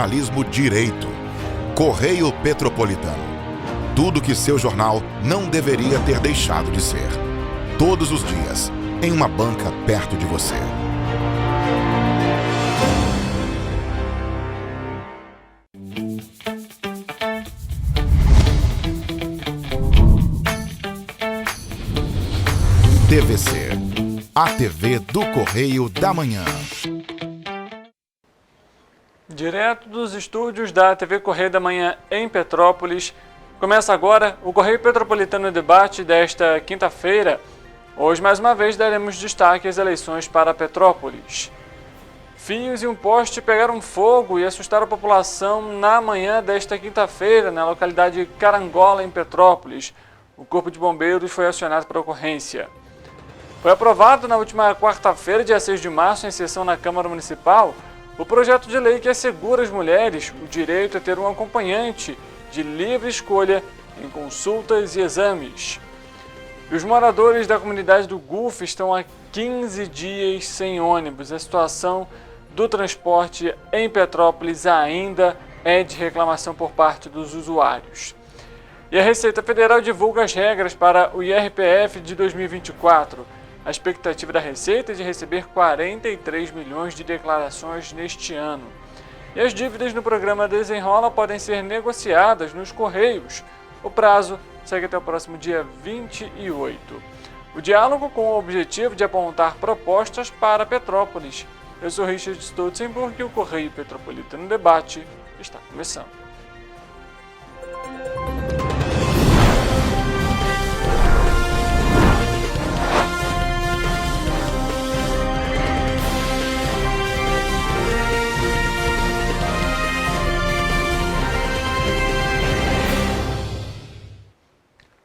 Jornalismo direito. Correio Petropolitano. Tudo que seu jornal não deveria ter deixado de ser. Todos os dias, em uma banca perto de você. TVC, a TV do Correio da Manhã. Direto dos estúdios da TV Correio da Manhã em Petrópolis, começa agora o Correio Petropolitano Debate desta quinta-feira. Hoje, mais uma vez, daremos destaque às eleições para Petrópolis. Fios e um poste pegaram fogo e assustaram a população na manhã desta quinta-feira, na localidade de Carangola, em Petrópolis. O Corpo de Bombeiros foi acionado para a ocorrência. Foi aprovado na última quarta-feira, dia 6 de março, em sessão na Câmara Municipal, o projeto de lei que assegura às mulheres o direito a ter um acompanhante de livre escolha em consultas e exames. E os moradores da comunidade do Gulf estão há 15 dias sem ônibus. A situação do transporte em Petrópolis ainda é de reclamação por parte dos usuários. E a Receita Federal divulga as regras para o IRPF de 2024. A expectativa da Receita é de receber 43 milhões de declarações neste ano. E as dívidas no programa Desenrola podem ser negociadas nos Correios. O prazo segue até o próximo dia 28. O diálogo com o objetivo de apontar propostas para Petrópolis. Eu sou Richard Stolzenburg e o Correio Petropolitano Debate está começando.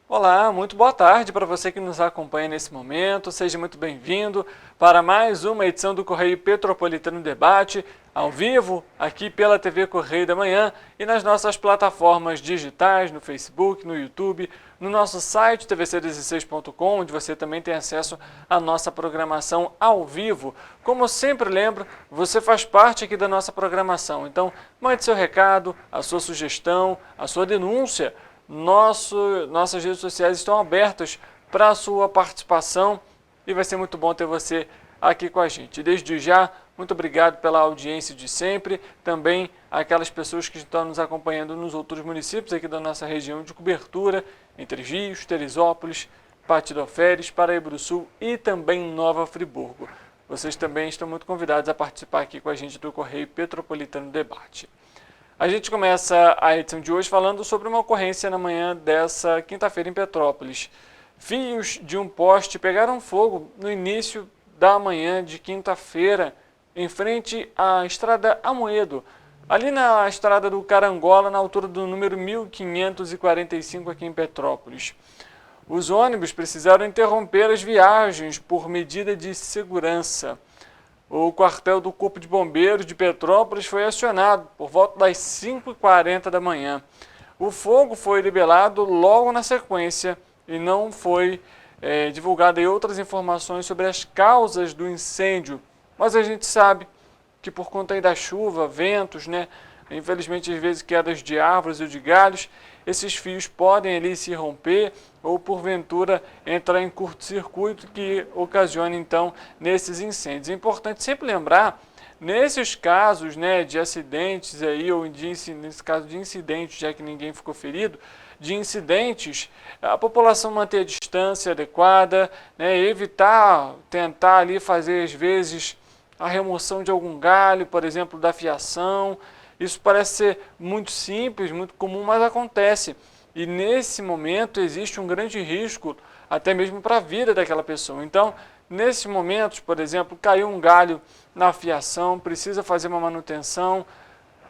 Olá, muito boa tarde para você que nos acompanha nesse momento. Seja muito bem-vindo para mais uma edição do Correio Petropolitano Debate, ao vivo, aqui pela TV Correio da Manhã e nas nossas plataformas digitais, no Facebook, no YouTube, no nosso site tvc16.com, onde você também tem acesso à nossa programação ao vivo. Como sempre lembro, você faz parte aqui da nossa programação, então mande seu recado, a sua sugestão, a sua denúncia. Nossas redes sociais estão abertas para a sua participação e vai ser muito bom ter você aqui com a gente. Desde já, muito obrigado pela audiência de sempre, também aquelas pessoas que estão nos acompanhando nos outros municípios aqui da nossa região de cobertura, Entre Rios, Teresópolis, Patidoféres, Paraíba do Sul e também Nova Friburgo. Vocês também estão muito convidados a participar aqui com a gente do Correio Petropolitano Debate. A gente começa a edição de hoje falando sobre uma ocorrência na manhã dessa quinta-feira em Petrópolis. Fios de um poste pegaram fogo no início da manhã de quinta-feira, em frente à estrada Amoedo, ali na estrada do Carangola, na altura do número 1545 aqui em Petrópolis. Os ônibus precisaram interromper as viagens por medida de segurança. O quartel do Corpo de Bombeiros de Petrópolis foi acionado por volta das 5h40 da manhã. O fogo foi libelado logo na sequência e não foi divulgada outras informações sobre as causas do incêndio. Mas a gente sabe que por conta aí da chuva, ventos, infelizmente às vezes quedas de árvores ou de galhos, esses fios podem ali se romper ou porventura entrar em curto-circuito que ocasiona então nesses incêndios. É importante sempre lembrar, nesses casos de acidentes aí, ou nesse caso de incidentes, já que ninguém ficou ferido, de incidentes, a população manter a distância adequada, evitar, tentar ali fazer às vezes a remoção de algum galho, por exemplo, da fiação. Isso parece ser muito simples, muito comum, mas acontece. E nesse momento existe um grande risco, até mesmo para a vida daquela pessoa. Então, nesses momentos, por exemplo, caiu um galho na fiação, precisa fazer uma manutenção,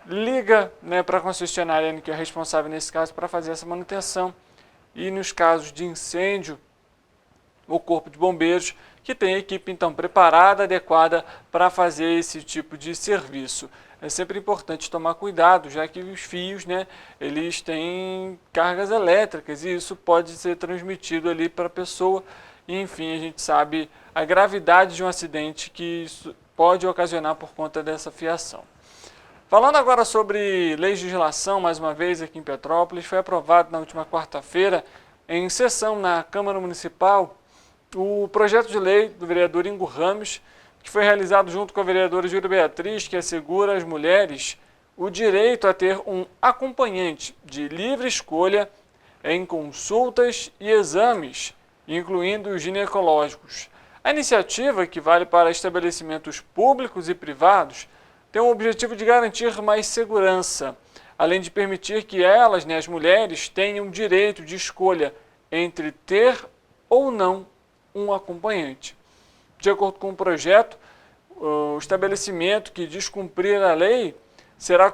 liga para a concessionária que é responsável nesse caso para fazer essa manutenção. E nos casos de incêndio, o Corpo de Bombeiros, que tem a equipe então preparada, adequada para fazer esse tipo de serviço. É sempre importante tomar cuidado, já que os fios, eles têm cargas elétricas e isso pode ser transmitido ali para a pessoa. E, enfim, a gente sabe a gravidade de um acidente que isso pode ocasionar por conta dessa fiação. Falando agora sobre legislação, mais uma vez aqui em Petrópolis, foi aprovado na última quarta-feira, em sessão na Câmara Municipal, o projeto de lei do vereador Ingo Ramos, que foi realizado junto com a vereadora Júlia Beatriz, que assegura às mulheres o direito a ter um acompanhante de livre escolha em consultas e exames, incluindo os ginecológicos. A iniciativa, que vale para estabelecimentos públicos e privados, tem o objetivo de garantir mais segurança, além de permitir que elas, as mulheres, tenham direito de escolha entre ter ou não um acompanhante. De acordo com o projeto, o estabelecimento que descumprir a lei será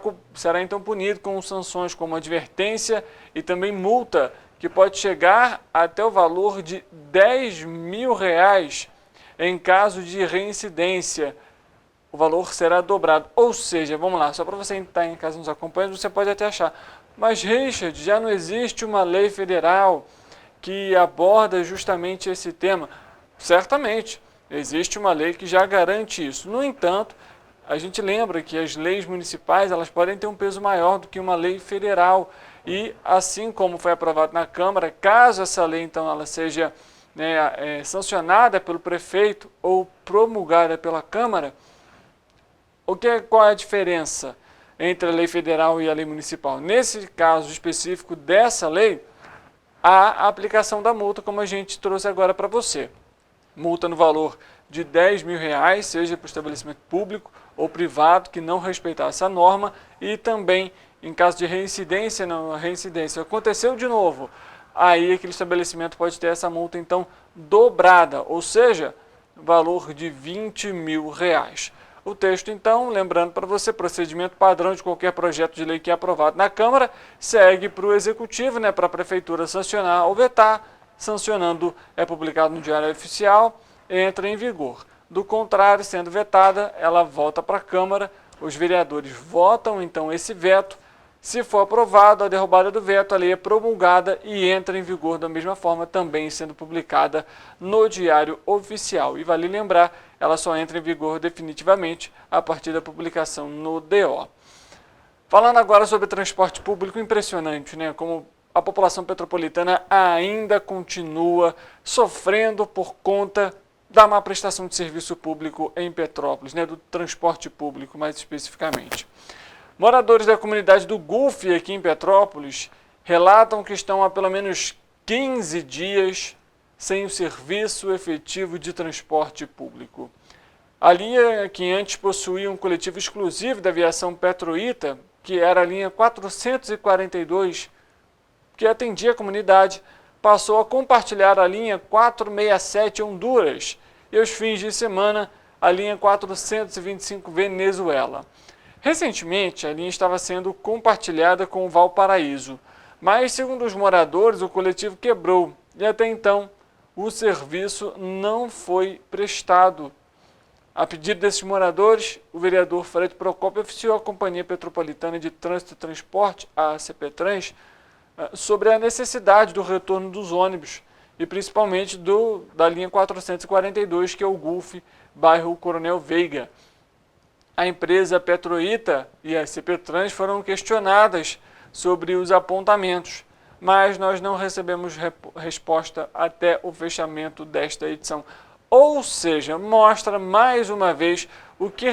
então punido com sanções como advertência e também multa, que pode chegar até o valor de R$10.000 em caso de reincidência. O valor será dobrado. Ou seja, vamos lá, só para você estar em casa nos acompanhando, você pode até achar, mas Richard, já não existe uma lei federal que aborda justamente esse tema? Certamente, existe uma lei que já garante isso. No entanto, a gente lembra que as leis municipais elas podem ter um peso maior do que uma lei federal. E assim como foi aprovado na Câmara, caso essa lei então ela seja sancionada pelo prefeito ou promulgada pela Câmara, qual é a diferença entre a lei federal e a lei municipal? Nesse caso específico dessa lei, a aplicação da multa, como a gente trouxe agora para você. Multa no valor de R$10.000, seja para o estabelecimento público ou privado que não respeitar essa norma, e também em caso de reincidência, aconteceu de novo, aí aquele estabelecimento pode ter essa multa então dobrada, ou seja, valor de R$20.000. O texto, então, lembrando para você, procedimento padrão de qualquer projeto de lei que é aprovado na Câmara, segue para o Executivo, para a Prefeitura sancionar ou vetar, sancionando é publicado no Diário Oficial, entra em vigor. Do contrário, sendo vetada, ela volta para a Câmara, os vereadores votam, então, esse veto. Se for aprovado, a derrubada do veto, a lei é promulgada e entra em vigor da mesma forma, também sendo publicada no Diário Oficial. E vale lembrar, ela só entra em vigor definitivamente a partir da publicação no DO. Falando agora sobre transporte público, impressionante, como a população petropolitana ainda continua sofrendo por conta da má prestação de serviço público em Petrópolis, do transporte público mais especificamente. Moradores da comunidade do Gulf, aqui em Petrópolis, relatam que estão há pelo menos 15 dias sem o serviço efetivo de transporte público. A linha que antes possuía um coletivo exclusivo da aviação Petroita, que era a linha 442, que atendia a comunidade, passou a compartilhar a linha 467 Honduras e, aos fins de semana, a linha 425 Venezuela. Recentemente, a linha estava sendo compartilhada com o Valparaíso, mas, segundo os moradores, o coletivo quebrou e, até então, o serviço não foi prestado. A pedido desses moradores, o vereador Fred Procópio oficiou a Companhia Petropolitana de Trânsito e Transporte, a CPTrans, sobre a necessidade do retorno dos ônibus e principalmente da linha 442, que é o Gulf, bairro Coronel Veiga. A empresa Petroita e a CPTrans foram questionadas sobre os apontamentos, mas nós não recebemos resposta até o fechamento desta edição. Ou seja, mostra mais uma vez o que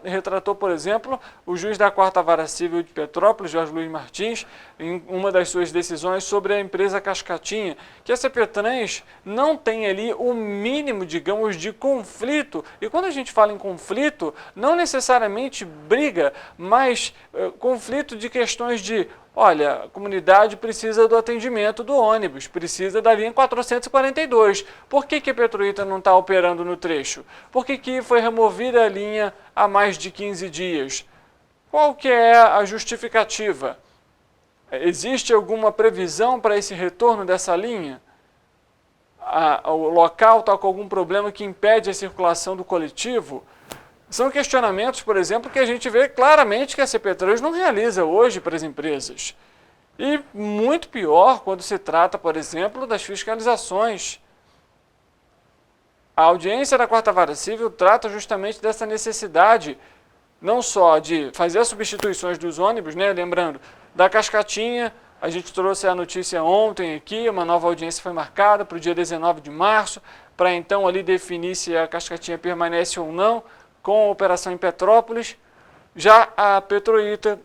retratou, por exemplo, o juiz da 4ª Vara Civil de Petrópolis, Jorge Luiz Martins, em uma das suas decisões sobre a empresa Cascatinha, que a CPTrans não tem ali o mínimo, digamos, de conflito. E quando a gente fala em conflito, não necessariamente briga, mas conflito de questões de, olha, a comunidade precisa do atendimento do ônibus, precisa da linha 442. Por que a Petroita não está operando no trecho? Por que foi removida a linha há mais de 15 dias? Qual que é a justificativa? Existe alguma previsão para esse retorno dessa linha? O local está com algum problema que impede a circulação do coletivo? São questionamentos, por exemplo, que a gente vê claramente que a CPTrans não realiza hoje para as empresas. E muito pior quando se trata, por exemplo, das fiscalizações. A audiência da 4ª Vara Civil trata justamente dessa necessidade não só de fazer as substituições dos ônibus, né? Lembrando, da Cascatinha, a gente trouxe a notícia ontem aqui, uma nova audiência foi marcada para o dia 19 de março, para então ali definir se a Cascatinha permanece ou não com a operação em Petrópolis. Já a Petroíta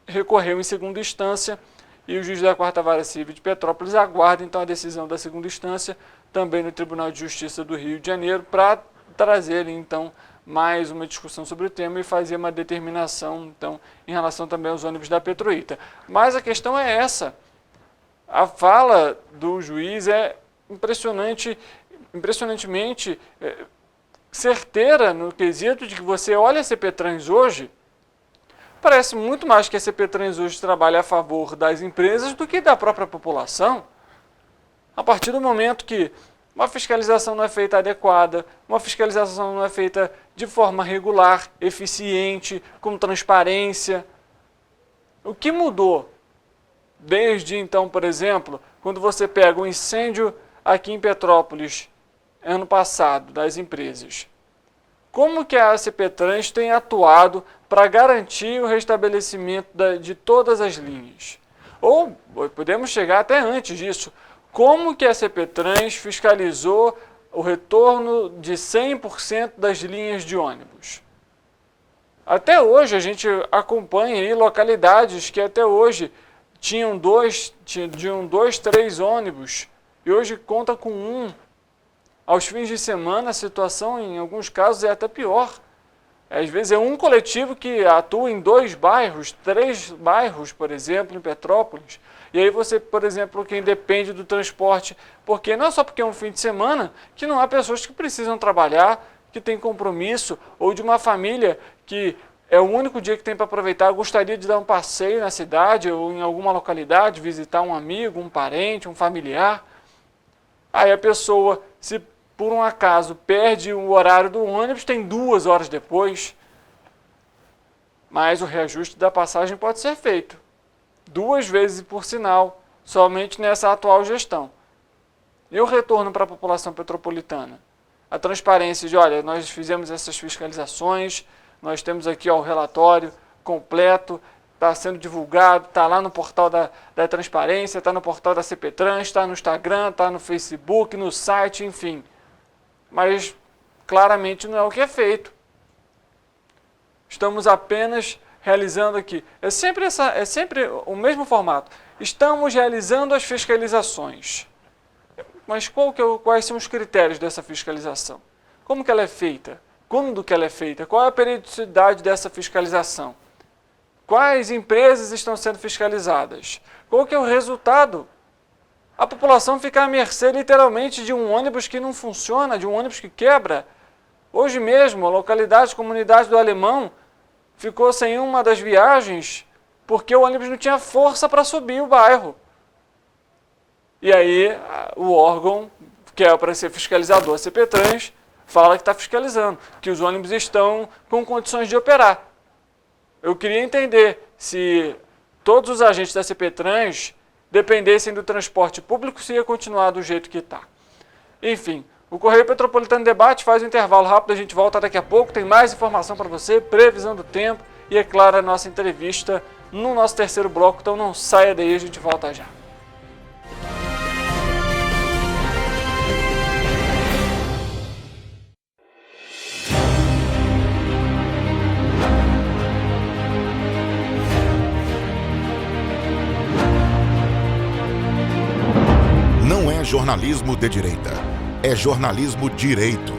recorreu em segunda instância e o juiz da 4ª Vara Civil de Petrópolis aguarda então a decisão da segunda instância também no Tribunal de Justiça do Rio de Janeiro para trazer então mais uma discussão sobre o tema e fazer uma determinação então em relação também aos ônibus da Petroíta. Mas a questão é essa, a fala do juiz é impressionantemente certeira no quesito de que você olha a CPTrans hoje, parece muito mais que a CPTrans hoje trabalha a favor das empresas do que da própria população. A partir do momento que uma fiscalização não é feita adequada, uma fiscalização não é feita de forma regular, eficiente, com transparência. O que mudou desde então, por exemplo, quando você pega um incêndio aqui em Petrópolis, ano passado, das empresas? Como que a CPTrans tem atuado para garantir o restabelecimento de todas as linhas? Ou podemos chegar até antes disso. Como que a CPTrans fiscalizou o retorno de 100% das linhas de ônibus? Até hoje a gente acompanha aí localidades que até hoje tinham dois, 3 ônibus e hoje conta com 1. Aos fins de semana a situação em alguns casos é até pior. Às vezes é um coletivo que atua em 2 bairros, 3 bairros, por exemplo, em Petrópolis. E aí você, por exemplo, quem depende do transporte, porque não é só porque é um fim de semana, que não há pessoas que precisam trabalhar, que têm compromisso, ou de uma família que é o único dia que tem para aproveitar, gostaria de dar um passeio na cidade ou em alguma localidade, visitar um amigo, um parente, um familiar. Aí a pessoa, se por um acaso perde o horário do ônibus, tem 2 horas depois, mas o reajuste da passagem pode ser feito 2 vezes por sinal, somente nessa atual gestão. E o retorno para a população petropolitana? A transparência de, olha, nós fizemos essas fiscalizações, nós temos aqui o relatório completo, está sendo divulgado, está lá no portal da transparência, está no portal da CPTrans, está no Instagram, está no Facebook, no site, enfim. Mas claramente não é o que é feito. Estamos apenas realizando aqui. É sempre o mesmo formato. Estamos realizando as fiscalizações. Mas quais são os critérios dessa fiscalização? Como que ela é feita? Quando que ela é feita? Qual é a periodicidade dessa fiscalização? Quais empresas estão sendo fiscalizadas? Qual que é o resultado? A população fica à mercê, literalmente, de um ônibus que não funciona, de um ônibus que quebra. Hoje mesmo, a comunidade do Alemão, ficou sem uma das viagens porque o ônibus não tinha força para subir o bairro. E aí o órgão, que é para ser fiscalizador, a CPTrans, fala que está fiscalizando, que os ônibus estão com condições de operar. Eu queria entender se todos os agentes da CPTrans dependessem do transporte público, se ia continuar do jeito que está. Enfim, o Correio Petropolitano Debate faz um intervalo rápido, a gente volta daqui a pouco, tem mais informação para você, previsão do tempo e, é claro, a nossa entrevista no nosso terceiro bloco, então não saia daí, a gente volta já. Não é jornalismo de direita, é jornalismo direito.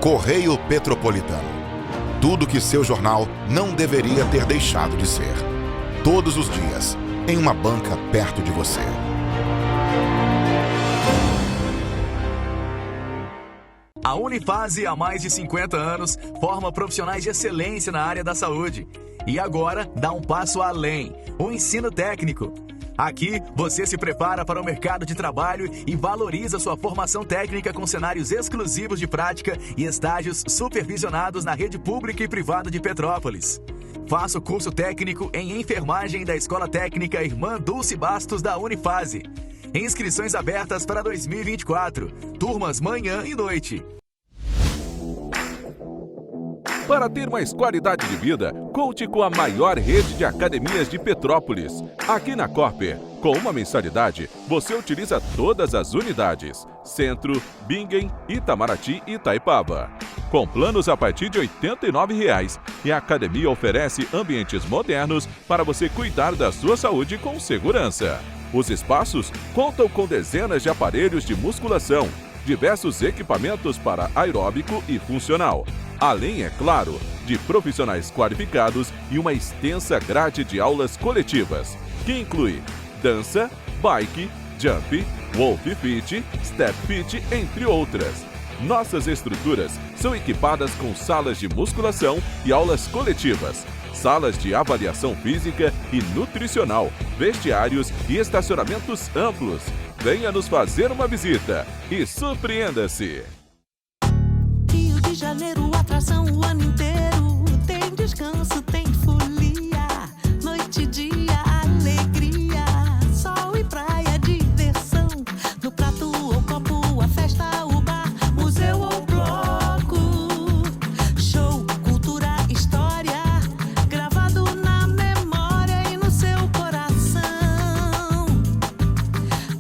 Correio Petropolitano. Tudo que seu jornal não deveria ter deixado de ser. Todos os dias, em uma banca perto de você. A Unifase, há mais de 50 anos, forma profissionais de excelência na área da saúde. E agora, dá um passo além, o ensino técnico. Aqui, você se prepara para o mercado de trabalho e valoriza sua formação técnica com cenários exclusivos de prática e estágios supervisionados na rede pública e privada de Petrópolis. Faça o curso técnico em enfermagem da Escola Técnica Irmã Dulce Bastos da Unifase. Inscrições abertas para 2024. Turmas manhã e noite. Para ter mais qualidade de vida, conte com a maior rede de academias de Petrópolis. Aqui na Corper, com uma mensalidade, você utiliza todas as unidades: Centro, Bingen, Itamaraty e Itaipava. Com planos a partir de R$ 89,00, e a academia oferece ambientes modernos para você cuidar da sua saúde com segurança. Os espaços contam com dezenas de aparelhos de musculação, diversos equipamentos para aeróbico e funcional, além, é claro, de profissionais qualificados e uma extensa grade de aulas coletivas, que inclui dança, bike, jump, wolf fit, step fit, entre outras. Nossas estruturas são equipadas com salas de musculação e aulas coletivas, salas de avaliação física e nutricional, vestiários e estacionamentos amplos. Venha nos fazer uma visita e surpreenda-se! Rio de Janeiro, atração o ano inteiro. Tem descanso, tem folia, noite e dia, alegria, sol e praia, diversão. No prato ou copo, a festa, o bar, museu ou bloco. Show, cultura, história, gravado na memória e no seu coração.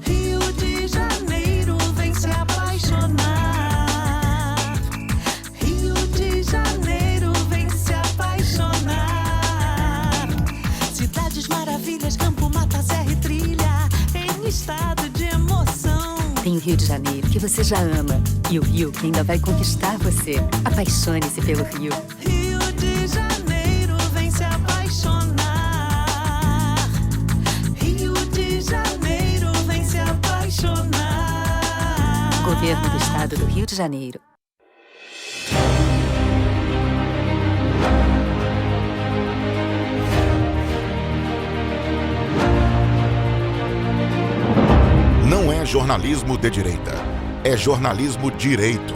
Rio de Janeiro, vem se apaixonar. Rio de Janeiro, vem se apaixonar. Cidades maravilhas, campo, mata, serra e trilha, em estado de emoção. Tem o Rio de Janeiro, que você já ama, e o Rio que ainda vai conquistar você. Apaixone-se pelo Rio. Rio de Janeiro, vem se apaixonar. Rio de Janeiro, vem se apaixonar. Governo do Estado do Rio de Janeiro. Não é jornalismo de direita, é jornalismo direito.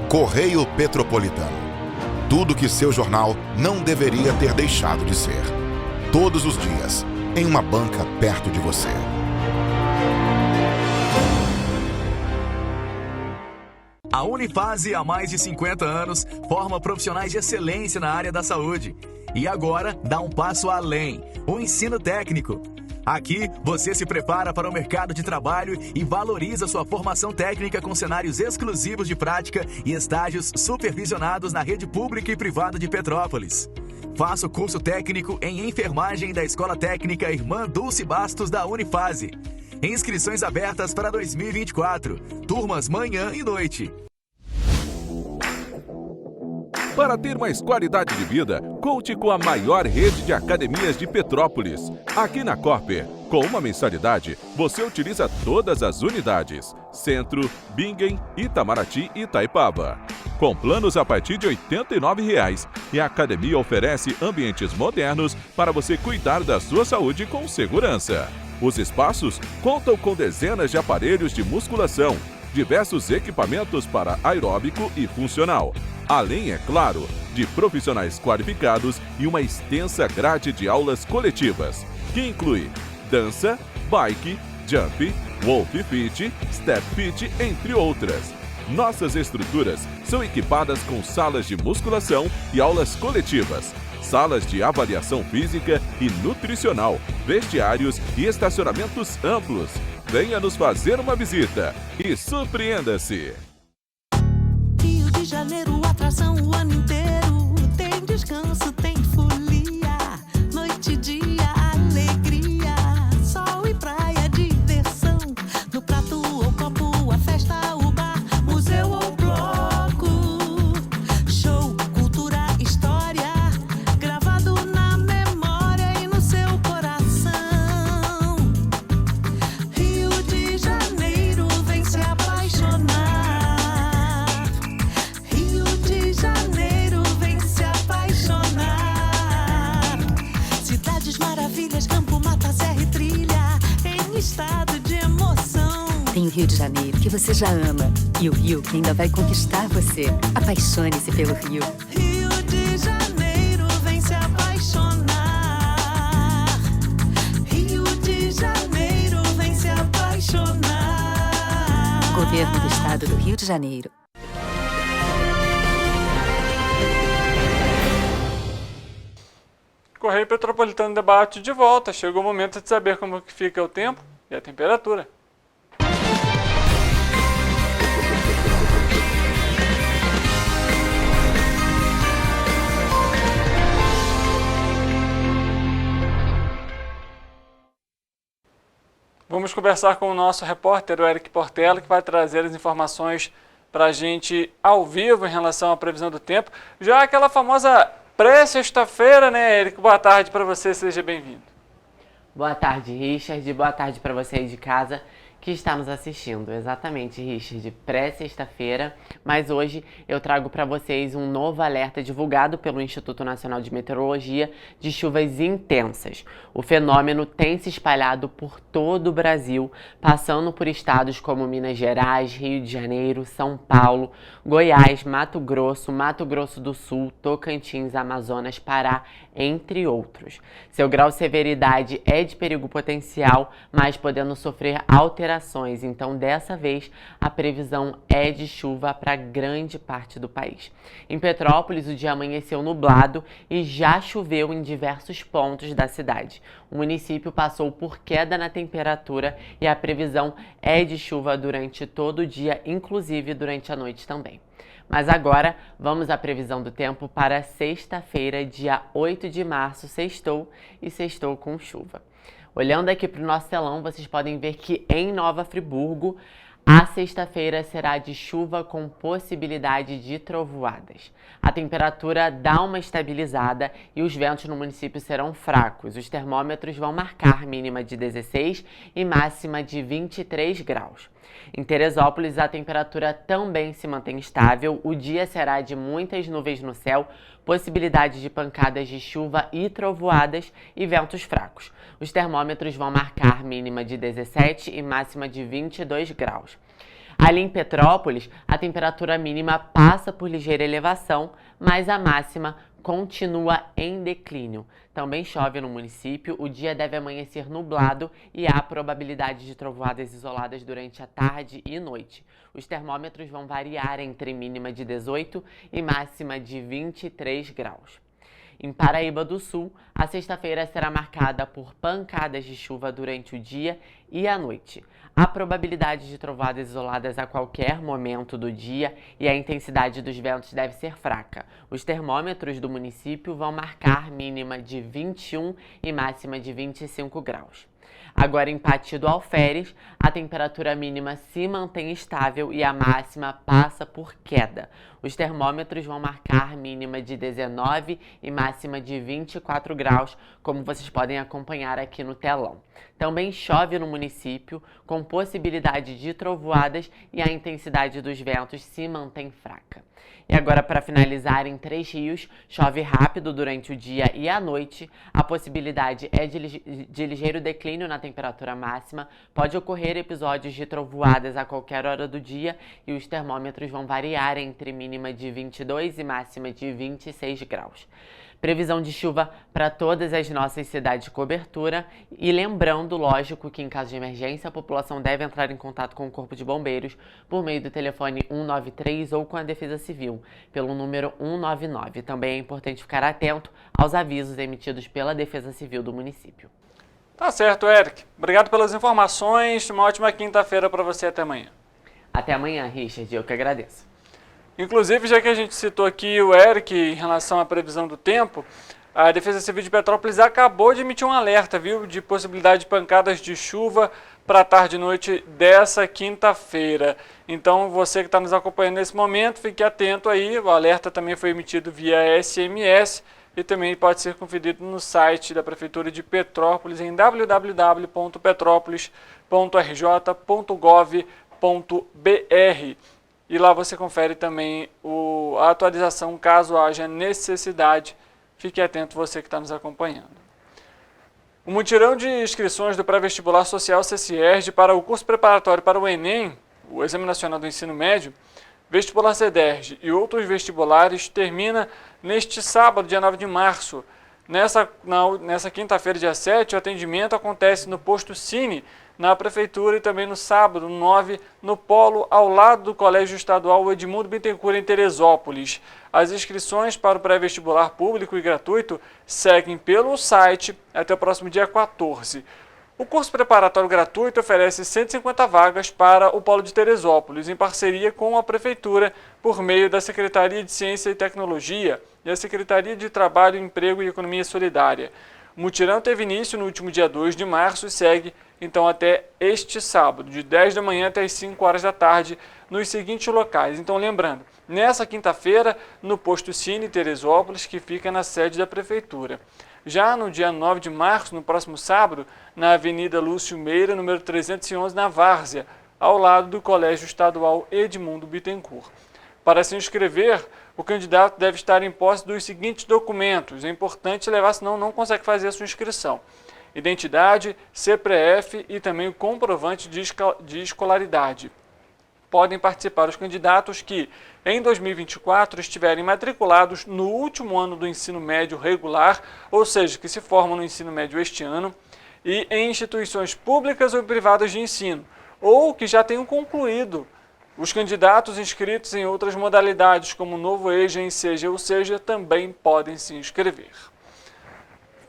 Correio Petropolitano. Tudo que seu jornal não deveria ter deixado de ser. Todos os dias, em uma banca perto de você. A Unifase, há mais de 50 anos, forma profissionais de excelência na área da saúde. E agora dá um passo além: o ensino técnico. Aqui, você se prepara para o mercado de trabalho e valoriza sua formação técnica com cenários exclusivos de prática e estágios supervisionados na rede pública e privada de Petrópolis. Faça o curso técnico em enfermagem da Escola Técnica Irmã Dulce Bastos da Unifase. Inscrições abertas para 2024. Turmas manhã e noite. Para ter mais qualidade de vida, conte com a maior rede de academias de Petrópolis. Aqui na Corper, com uma mensalidade, você utiliza todas as unidades: Centro, Bingen, Itamaraty e Itaipava. Com planos a partir de R$ 89,00, e a academia oferece ambientes modernos para você cuidar da sua saúde com segurança. Os espaços contam com dezenas de aparelhos de musculação, diversos equipamentos para aeróbico e funcional, além, é claro, de profissionais qualificados e uma extensa grade de aulas coletivas, que inclui dança, bike, jump, wolf fit, step fit, entre outras. Nossas estruturas são equipadas com salas de musculação e aulas coletivas, salas de avaliação física e nutricional, vestiários e estacionamentos amplos. Venha nos fazer uma visita e surpreenda-se! Rio de Janeiro, atração o ano inteiro. Tem descanso, tem folia, noite e dia, alegria, sol e praia, diversão. No prato ou copo, a festa, o bar, museu ou bloco. Show, cultura, história, gravado na memória e no seu coração. Rio de Janeiro, vem se apaixonar. Rio de Janeiro, vem se apaixonar. Cidades maravilhas, campo, mata, serra e trilha, em estado de emoção. Tem o Rio de Janeiro, que você já ama, e o Rio que ainda vai conquistar você. Apaixone-se pelo Rio. Rio de Janeiro, vem se apaixonar. Rio de Janeiro, vem se apaixonar. Governo do Estado do Rio de Janeiro. Correio Petropolitano Debate de volta. Chegou o momento de saber como que fica o tempo e a temperatura. Vamos conversar com o nosso repórter, o Eric Portela, que vai trazer as informações para a gente ao vivo em relação à previsão do tempo. Já aquela famosa pré-sexta-feira, né, Eric? Boa tarde para você, seja bem-vindo. Boa tarde, Richard. Boa tarde para você aí de casa que está nos assistindo. Exatamente, Richard, pré-sexta-feira, mas hoje eu trago para vocês um novo alerta divulgado pelo Instituto Nacional de Meteorologia de chuvas intensas. O fenômeno tem se espalhado por todo o Brasil, passando por estados como Minas Gerais, Rio de Janeiro, São Paulo, Goiás, Mato Grosso do Sul, Tocantins, Amazonas, Pará, entre outros. Seu grau de severidade é de perigo potencial, mas podendo sofrer alterações. Então, dessa vez, a previsão é de chuva para grande parte do país. Em Petrópolis, o dia amanheceu nublado e já choveu em diversos pontos da cidade. O município passou por queda na temperatura e a previsão é de chuva durante todo o dia, inclusive durante a noite também. Mas agora vamos à previsão do tempo para sexta-feira, dia 8 de março, sextou e sextou com chuva. Olhando aqui para o nosso telão, vocês podem ver que em Nova Friburgo, a sexta-feira será de chuva com possibilidade de trovoadas. A temperatura dá uma estabilizada e os ventos no município serão fracos. Os termômetros vão marcar mínima de 16 e máxima de 23 graus. Em Teresópolis, a temperatura também se mantém estável. O dia será de muitas nuvens no céu, possibilidade de pancadas de chuva e trovoadas e ventos fracos. Os termômetros vão marcar mínima de 17 e máxima de 22 graus. Ali em Petrópolis, a temperatura mínima passa por ligeira elevação, mas a máxima continua em declínio. Também chove no município, o dia deve amanhecer nublado e há probabilidade de trovoadas isoladas durante a tarde e noite. Os termômetros vão variar entre mínima de 18 e máxima de 23 graus. Em Paraíba do Sul, a sexta-feira será marcada por pancadas de chuva durante o dia e a noite. Há probabilidade de trovoadas isoladas a qualquer momento do dia e a intensidade dos ventos deve ser fraca. Os termômetros do município vão marcar mínima de 21 e máxima de 25 graus. Agora em Pati do Alferes, a temperatura mínima se mantém estável e a máxima passa por queda. Os termômetros vão marcar mínima de 19 e máxima de 24 graus, como vocês podem acompanhar aqui no telão. Também chove no município, com possibilidade de trovoadas e a intensidade dos ventos se mantém fraca. E agora, para finalizar, em Três Rios, chove rápido durante o dia e a noite. A possibilidade é de ligeiro declínio na temperatura máxima. Pode ocorrer episódios de trovoadas a qualquer hora do dia e os termômetros vão variar entre mínima de 22 e máxima de 26 graus. Previsão de chuva para todas as nossas cidades de cobertura e lembrando, lógico, que em caso de emergência a população deve entrar em contato com o Corpo de Bombeiros por meio do telefone 193 ou com a Defesa Civil, pelo número 199. Também é importante ficar atento aos avisos emitidos pela Defesa Civil do município. Tá certo, Eric. Obrigado pelas informações. Uma ótima quinta-feira para você. Até amanhã. Até amanhã, Richard. Eu que agradeço. Inclusive, já que a gente citou aqui o Eric em relação à previsão do tempo, a Defesa Civil de Petrópolis acabou de emitir um alerta, viu, de possibilidade de pancadas de chuva para tarde e noite dessa quinta-feira. Então, você que está nos acompanhando nesse momento, fique atento aí. O alerta também foi emitido via SMS e também pode ser conferido no site da Prefeitura de Petrópolis em www.petropolis.rj.gov.br. E lá você confere também a atualização caso haja necessidade. Fique atento você que está nos acompanhando. O mutirão de inscrições do pré-vestibular social CCERJ para o curso preparatório para o Enem, o Exame Nacional do Ensino Médio, vestibular CEDERJ e outros vestibulares termina neste sábado, dia 9 de março. Nessa quinta-feira, dia 7, o atendimento acontece no posto Cine, na Prefeitura, e também no sábado, 9, no Polo, ao lado do Colégio Estadual Edmundo Bittencourt, em Teresópolis. As inscrições para o pré-vestibular público e gratuito seguem pelo site até o próximo dia 14. O curso preparatório gratuito oferece 150 vagas para o Polo de Teresópolis, em parceria com a Prefeitura, por meio da Secretaria de Ciência e Tecnologia e a Secretaria de Trabalho, Emprego e Economia Solidária. O mutirão teve início no último dia 2 de março e segue, então, até este sábado, de 10 da manhã até as 5 horas da tarde, nos seguintes locais. Então, lembrando, nessa quinta-feira, no Posto Cine Teresópolis, que fica na sede da Prefeitura. Já no dia 9 de março, no próximo sábado, na Avenida Lúcio Meira, número 311, na Várzea, ao lado do Colégio Estadual Edmundo Bittencourt. Para se inscrever, o candidato deve estar em posse dos seguintes documentos. É importante levar, senão não consegue fazer a sua inscrição: identidade, CPF e também o comprovante de escolaridade. Podem participar os candidatos que, em 2024, estiverem matriculados no último ano do ensino médio regular, ou seja, que se formam no ensino médio este ano, e em instituições públicas ou privadas de ensino, ou que já tenham concluído. Os candidatos inscritos em outras modalidades, como Novo EJA, Enseja ou Seja, também podem se inscrever.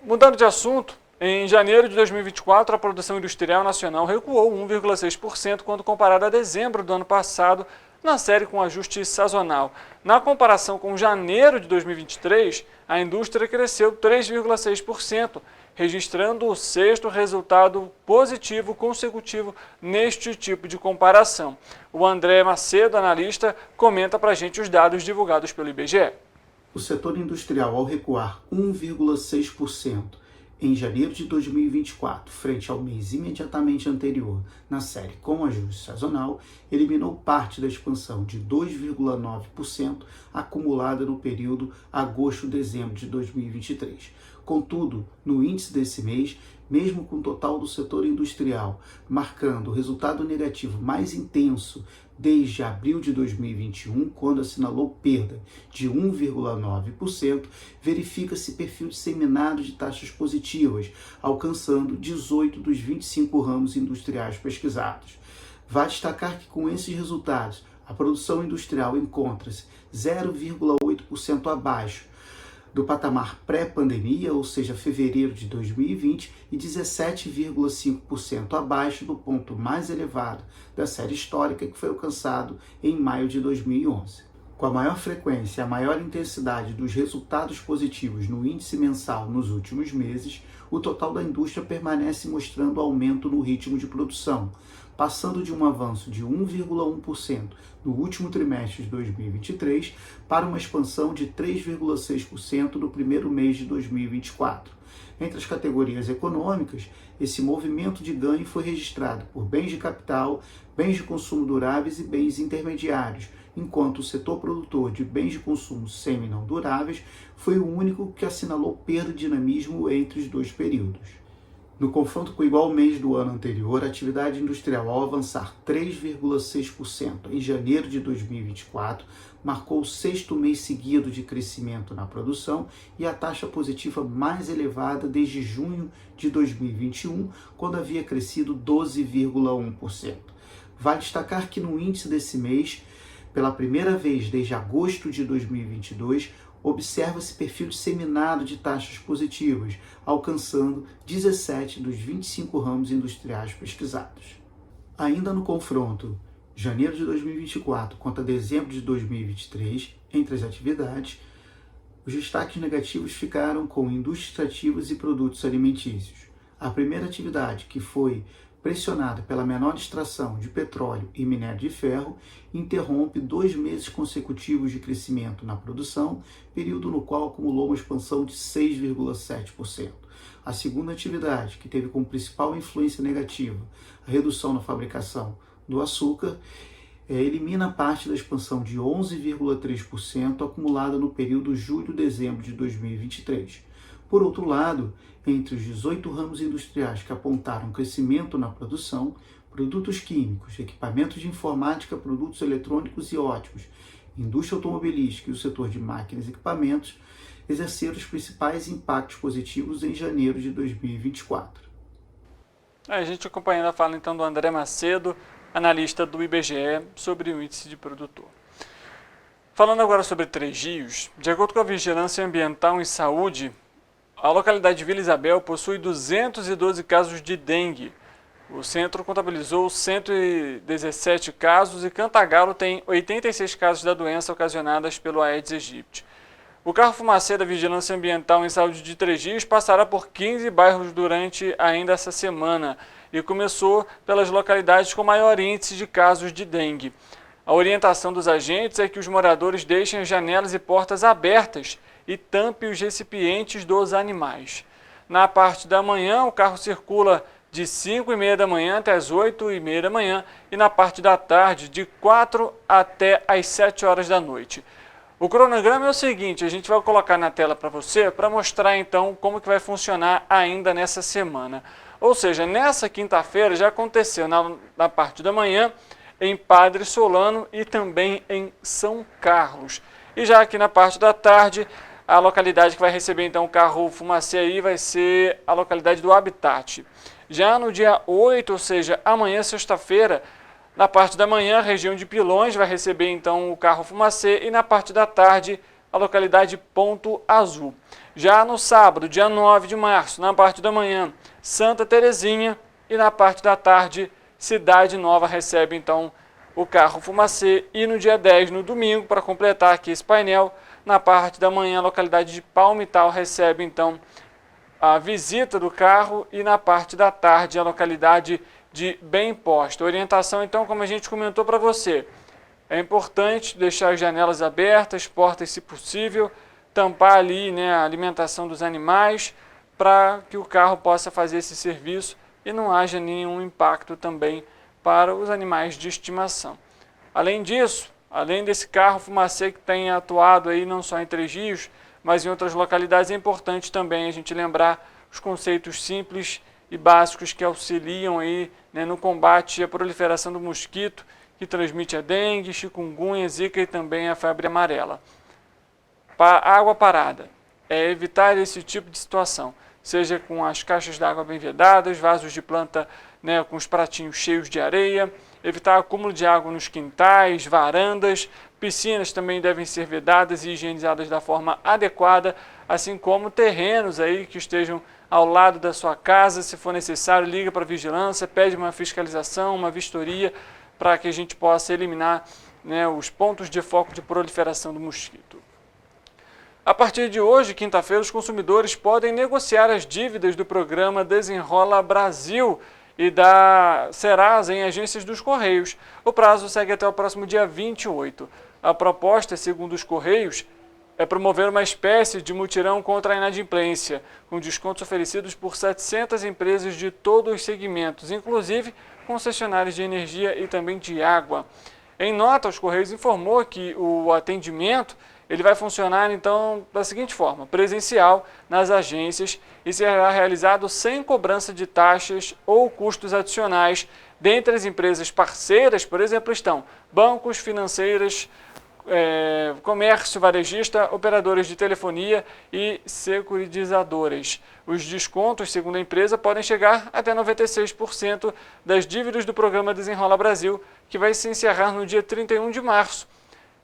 Mudando de assunto, em janeiro de 2024, a produção industrial nacional recuou 1,6% quando comparada a dezembro do ano passado, na série com ajuste sazonal. Na comparação com janeiro de 2023, a indústria cresceu 3,6%, registrando o sexto resultado positivo consecutivo neste tipo de comparação. O André Macedo, analista, comenta para a gente os dados divulgados pelo IBGE. O setor industrial, ao recuar 1,6% em janeiro de 2024, frente ao mês imediatamente anterior, na série com ajuste sazonal, eliminou parte da expansão de 2,9% acumulada no período agosto-dezembro de 2023. Contudo, no índice desse mês, mesmo com o total do setor industrial marcando o resultado negativo mais intenso desde abril de 2021, quando assinalou perda de 1,9%, verifica-se perfil disseminado de taxas positivas, alcançando 18 dos 25 ramos industriais pesquisados. Vale destacar que, com esses resultados, a produção industrial encontra-se 0,8% abaixo do patamar pré-pandemia, ou seja, fevereiro de 2020, e 17,5% abaixo do ponto mais elevado da série histórica, que foi alcançado em maio de 2011. Com a maior frequência e a maior intensidade dos resultados positivos no índice mensal nos últimos meses, o total da indústria permanece mostrando aumento no ritmo de produção, passando de um avanço de 1,1% no último trimestre de 2023 para uma expansão de 3,6% no primeiro mês de 2024. Entre as categorias econômicas, esse movimento de ganho foi registrado por bens de capital, bens de consumo duráveis e bens intermediários, enquanto o setor produtor de bens de consumo semi-não duráveis foi o único que assinalou perda de dinamismo entre os dois períodos. No confronto com o igual mês do ano anterior, a atividade industrial, ao avançar 3,6% em janeiro de 2024, marcou o sexto mês seguido de crescimento na produção e a taxa positiva mais elevada desde junho de 2021, quando havia crescido 12,1%. Vale destacar que no índice desse mês, pela primeira vez desde agosto de 2022, observa-se perfil disseminado de taxas positivas, alcançando 17 dos 25 ramos industriais pesquisados. Ainda no confronto janeiro de 2024 contra dezembro de 2023, entre as atividades, os destaques negativos ficaram com indústrias extrativas e produtos alimentícios. A primeira atividade, que foi pressionada pela menor extração de petróleo e minério de ferro, interrompe 2 meses consecutivos de crescimento na produção, período no qual acumulou uma expansão de 6,7%. A segunda atividade, que teve como principal influência negativa a redução na fabricação do açúcar, elimina parte da expansão de 11,3% acumulada no período julho-dezembro de 2023. Por outro lado, entre os 18 ramos industriais que apontaram crescimento na produção, produtos químicos, equipamentos de informática, produtos eletrônicos e óticos, indústria automobilística e o setor de máquinas e equipamentos exerceram os principais impactos positivos em janeiro de 2024. A gente acompanhando a fala então do André Macedo, analista do IBGE, sobre o índice de produtor. Falando agora sobre Três Rios, de acordo com a Vigilância Ambiental em Saúde, a localidade de Vila Isabel possui 212 casos de dengue. O centro contabilizou 117 casos e Cantagalo tem 86 casos da doença ocasionadas pelo Aedes aegypti. O carro fumacê da Vigilância Ambiental em Saúde de Três Rios passará por 15 bairros durante ainda essa semana e começou pelas localidades com maior índice de casos de dengue. A orientação dos agentes é que os moradores deixem as janelas e portas abertas e tampem os recipientes dos animais. Na parte da manhã, o carro circula de 5h30 da manhã até as 8h30 da manhã e na parte da tarde, de 4 até as 7 horas da noite. O cronograma é o seguinte, a gente vai colocar na tela para você, para mostrar então como que vai funcionar ainda nessa semana. Ou seja, nessa quinta-feira já aconteceu na parte da manhã, em Padre Solano e também em São Carlos. E já aqui na parte da tarde, a localidade que vai receber então o carro fumacê aí vai ser a localidade do Habitat. Já no dia 8, ou seja, amanhã, sexta-feira, na parte da manhã, a região de Pilões vai receber então o carro fumacê e na parte da tarde, a localidade Ponto Azul. Já no sábado, dia 9 de março, na parte da manhã, Santa Terezinha e na parte da tarde, Cidade Nova recebe então o carro fumacê e no dia 10, no domingo, para completar aqui esse painel, na parte da manhã, a localidade de Palmital recebe então a visita do carro e na parte da tarde, a localidade de Bem Posto. A orientação, então, como a gente comentou para você, é importante deixar as janelas abertas, portas se possível, tampar ali, né, a alimentação dos animais para que o carro possa fazer esse serviço e não haja nenhum impacto também para os animais de estimação. Além disso, além desse carro fumacê que tem atuado aí não só em Três Rios, mas em outras localidades, é importante também a gente lembrar os conceitos simples e básicos que auxiliam aí, né, no combate à proliferação do mosquito que transmite a dengue, chikungunya, zika e também a febre amarela. Água parada. É evitar esse tipo de situação, seja com as caixas d'água bem vedadas, vasos de planta, né, com os pratinhos cheios de areia, evitar acúmulo de água nos quintais, varandas, piscinas também devem ser vedadas e higienizadas da forma adequada, assim como terrenos aí que estejam ao lado da sua casa. Se for necessário, liga para a vigilância, pede uma fiscalização, uma vistoria, para que a gente possa eliminar, né, os pontos de foco de proliferação do mosquito. A partir de hoje, quinta-feira, os consumidores podem negociar as dívidas do programa Desenrola Brasil e da Serasa em agências dos Correios. O prazo segue até o próximo dia 28. A proposta, segundo os Correios, é promover uma espécie de mutirão contra a inadimplência, com descontos oferecidos por 700 empresas de todos os segmentos, inclusive concessionárias de energia e também de água. Em nota, os Correios informou que o atendimento ele vai funcionar então da seguinte forma: presencial nas agências e será realizado sem cobrança de taxas ou custos adicionais. Dentre as empresas parceiras, por exemplo, estão bancos, financeiras, comércio varejista, operadores de telefonia e securitizadoras. Os descontos, segundo a empresa, podem chegar até 96% das dívidas do programa Desenrola Brasil, que vai se encerrar no dia 31 de março.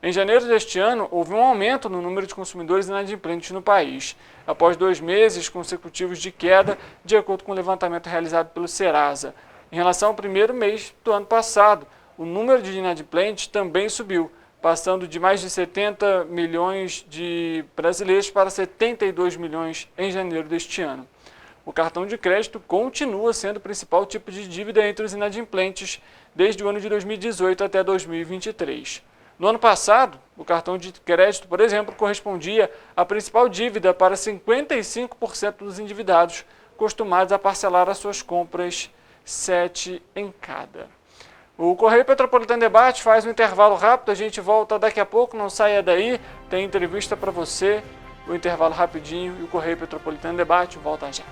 Em janeiro deste ano, houve um aumento no número de consumidores inadimplentes no país, após 2 meses consecutivos de queda, de acordo com o levantamento realizado pelo Serasa. Em relação ao primeiro mês do ano passado, o número de inadimplentes também subiu, passando de mais de 70 milhões de brasileiros para 72 milhões em janeiro deste ano. O cartão de crédito continua sendo o principal tipo de dívida entre os inadimplentes desde o ano de 2018 até 2023. No ano passado, o cartão de crédito, por exemplo, correspondia à principal dívida para 55% dos endividados, acostumados a parcelar as suas compras 7 em cada. O Correio Petropolitano Debate faz um intervalo rápido, a gente volta daqui a pouco, não saia daí, tem entrevista para você, o intervalo rapidinho e o Correio Petropolitano Debate volta já.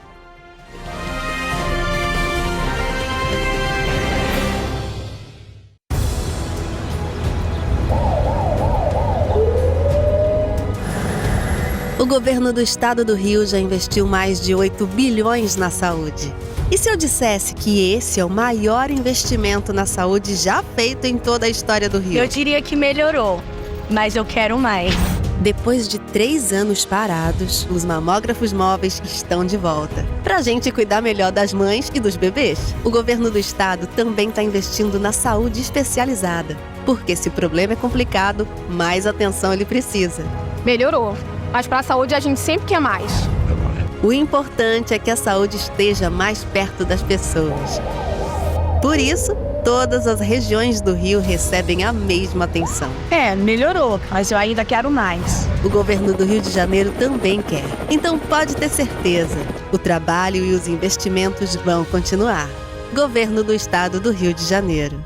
O governo do estado do Rio já investiu mais de 8 bilhões na saúde. E se eu dissesse que esse é o maior investimento na saúde já feito em toda a história do Rio? Eu diria que melhorou, mas eu quero mais. Depois de 3 anos parados, os mamógrafos móveis estão de volta. Pra gente cuidar melhor das mães e dos bebês. O governo do estado também está investindo na saúde especializada. Porque se o problema é complicado, mais atenção ele precisa. Melhorou, mas para a saúde a gente sempre quer mais. O importante é que a saúde esteja mais perto das pessoas. Por isso, todas as regiões do Rio recebem a mesma atenção. Melhorou, mas eu ainda quero mais. O governo do Rio de Janeiro também quer. Então pode ter certeza, o trabalho e os investimentos vão continuar. Governo do Estado do Rio de Janeiro.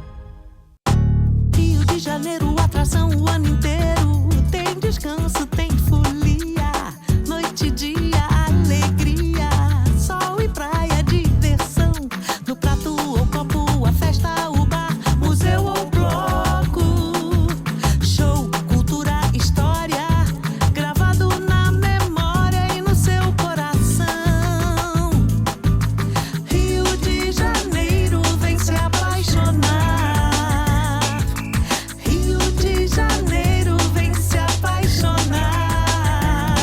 Rio de Janeiro, atração o ano inteiro. Tem descanso, tem folia. Noite e dia, alegria. Sol e praia, diversão. No prato ou copo, a festa, o bar, museu ou bloco. Show, cultura, história. Gravado na memória e no seu coração. Rio de Janeiro, vem se apaixonar. Rio de Janeiro, vem se apaixonar.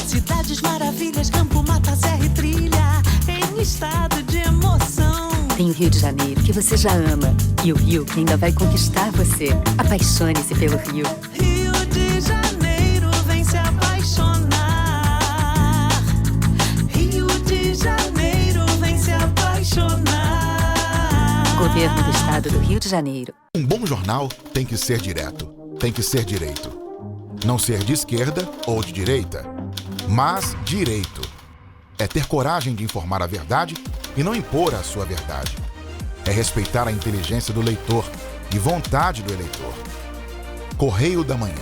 Cidades maravilhas, campo, mata, serra e trilha, em estado de emoção. Tem o Rio de Janeiro, que você já ama, e o Rio, que ainda vai conquistar você. Apaixone-se pelo Rio. Rio de Janeiro, vem se apaixonar. Rio de Janeiro, vem se apaixonar. Governo do Estado do Rio de Janeiro. Um bom jornal tem que ser direto, tem que ser direito. Não ser de esquerda ou de direita, mas direito. É ter coragem de informar a verdade e não impor a sua verdade. É respeitar a inteligência do leitor e vontade do eleitor. Correio da Manhã,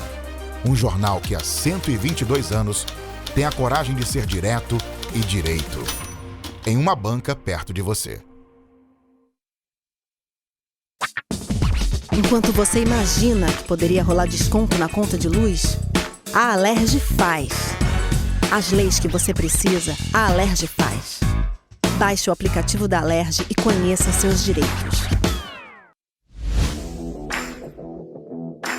um jornal que há 122 anos tem a coragem de ser direto e direito. Em uma banca perto de você. Enquanto você imagina que poderia rolar desconto na conta de luz, a Alerj faz. As leis que você precisa, a Alerj faz. Baixe o aplicativo da Alerj e conheça seus direitos.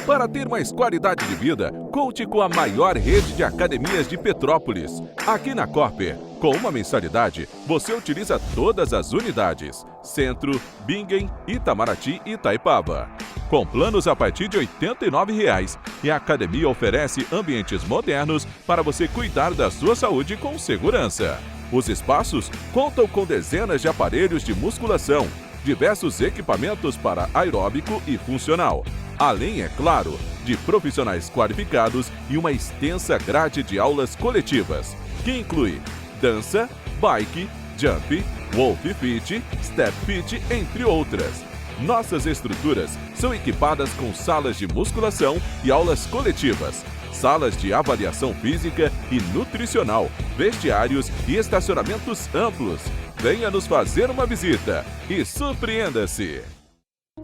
Para ter mais qualidade de vida, conte com a maior rede de academias de Petrópolis. Aqui na Cooper, com uma mensalidade, você utiliza todas as unidades: Centro, Bingen, Itamaraty e Itaipava. Com planos a partir de R$ 89,00, e a academia oferece ambientes modernos para você cuidar da sua saúde com segurança. Os espaços contam com dezenas de aparelhos de musculação, diversos equipamentos para aeróbico e funcional, além, é claro, de profissionais qualificados e uma extensa grade de aulas coletivas, que inclui dança, bike, jump, wolf fit, step fit, entre outras. Nossas estruturas são equipadas com salas de musculação e aulas coletivas, salas de avaliação física e nutricional, vestiários e estacionamentos amplos. Venha nos fazer uma visita e surpreenda-se!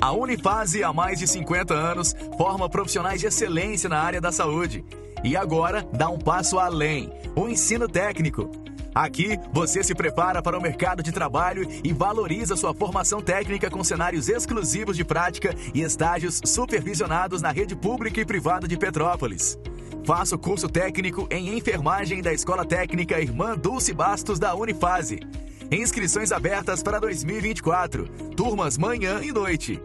A Unifase, há mais de 50 anos, forma profissionais de excelência na área da saúde. E agora dá um passo além, o ensino técnico. Aqui, você se prepara para o mercado de trabalho e valoriza sua formação técnica com cenários exclusivos de prática e estágios supervisionados na rede pública e privada de Petrópolis. Faça o curso técnico em enfermagem da Escola Técnica Irmã Dulce Bastos da Unifase. Inscrições abertas para 2024. Turmas manhã e noite.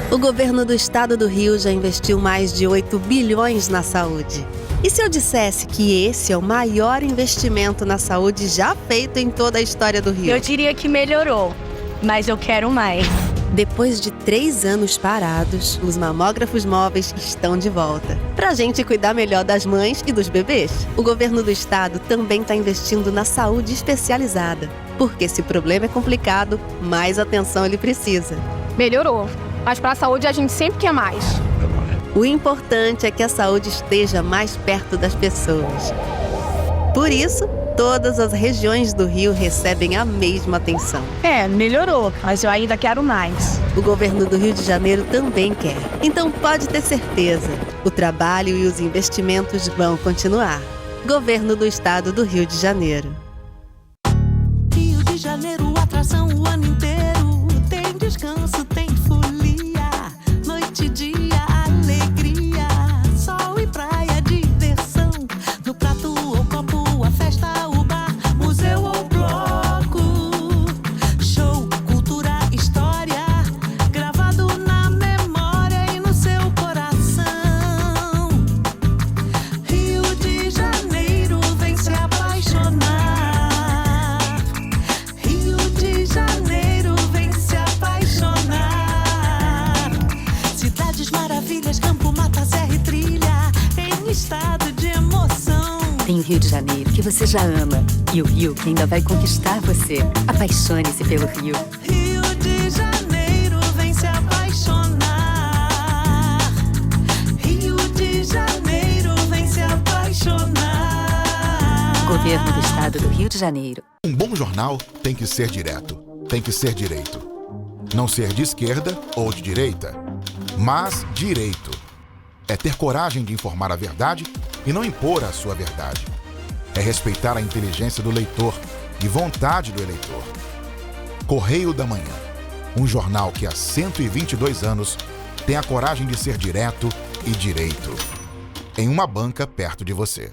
O governo do estado do Rio já investiu mais de 8 bilhões na saúde. E se eu dissesse que esse é o maior investimento na saúde já feito em toda a história do Rio? Eu diria que melhorou, mas eu quero mais. Depois de 3 anos parados, os mamógrafos móveis estão de volta. Pra gente cuidar melhor das mães e dos bebês. O governo do estado também está investindo na saúde especializada. Porque se o problema é complicado, mais atenção ele precisa. Melhorou, mas para a saúde a gente sempre quer mais. O importante é que a saúde esteja mais perto das pessoas. Por isso, todas as regiões do Rio recebem a mesma atenção. Melhorou, mas eu ainda quero mais. O governo do Rio de Janeiro também quer. Então pode ter certeza, O trabalho e os investimentos vão continuar. Governo do Estado do Rio de Janeiro. Rio de Janeiro, atração o ano inteiro. Tem descanso, tem folia. Noite e dia, alegria. Sol e praia, diversão. No prato ou copo, a festa, o bar, museu ou bloco. Show, cultura, história. Gravado na memória e no seu coração. Rio de Janeiro, vem se apaixonar. Rio de Janeiro, vem se apaixonar. Cidades maravilhas, campo, mata, serra e trilha, em estado de emoção. Tem o Rio de Janeiro, que você já ama. E o Rio, que ainda vai conquistar você. Apaixone-se pelo Rio. Rio de Janeiro, vem se apaixonar. Rio de Janeiro, vem se apaixonar. Governo do Estado do Rio de Janeiro. Um bom jornal tem que ser direto, tem que ser direito. Não ser de esquerda ou de direita, mas direito. É ter coragem de informar a verdade e não impor a sua verdade. É respeitar a inteligência do leitor e vontade do eleitor. Correio da Manhã, um jornal que há 122 anos tem a coragem de ser direto e direito. Em uma banca perto de você.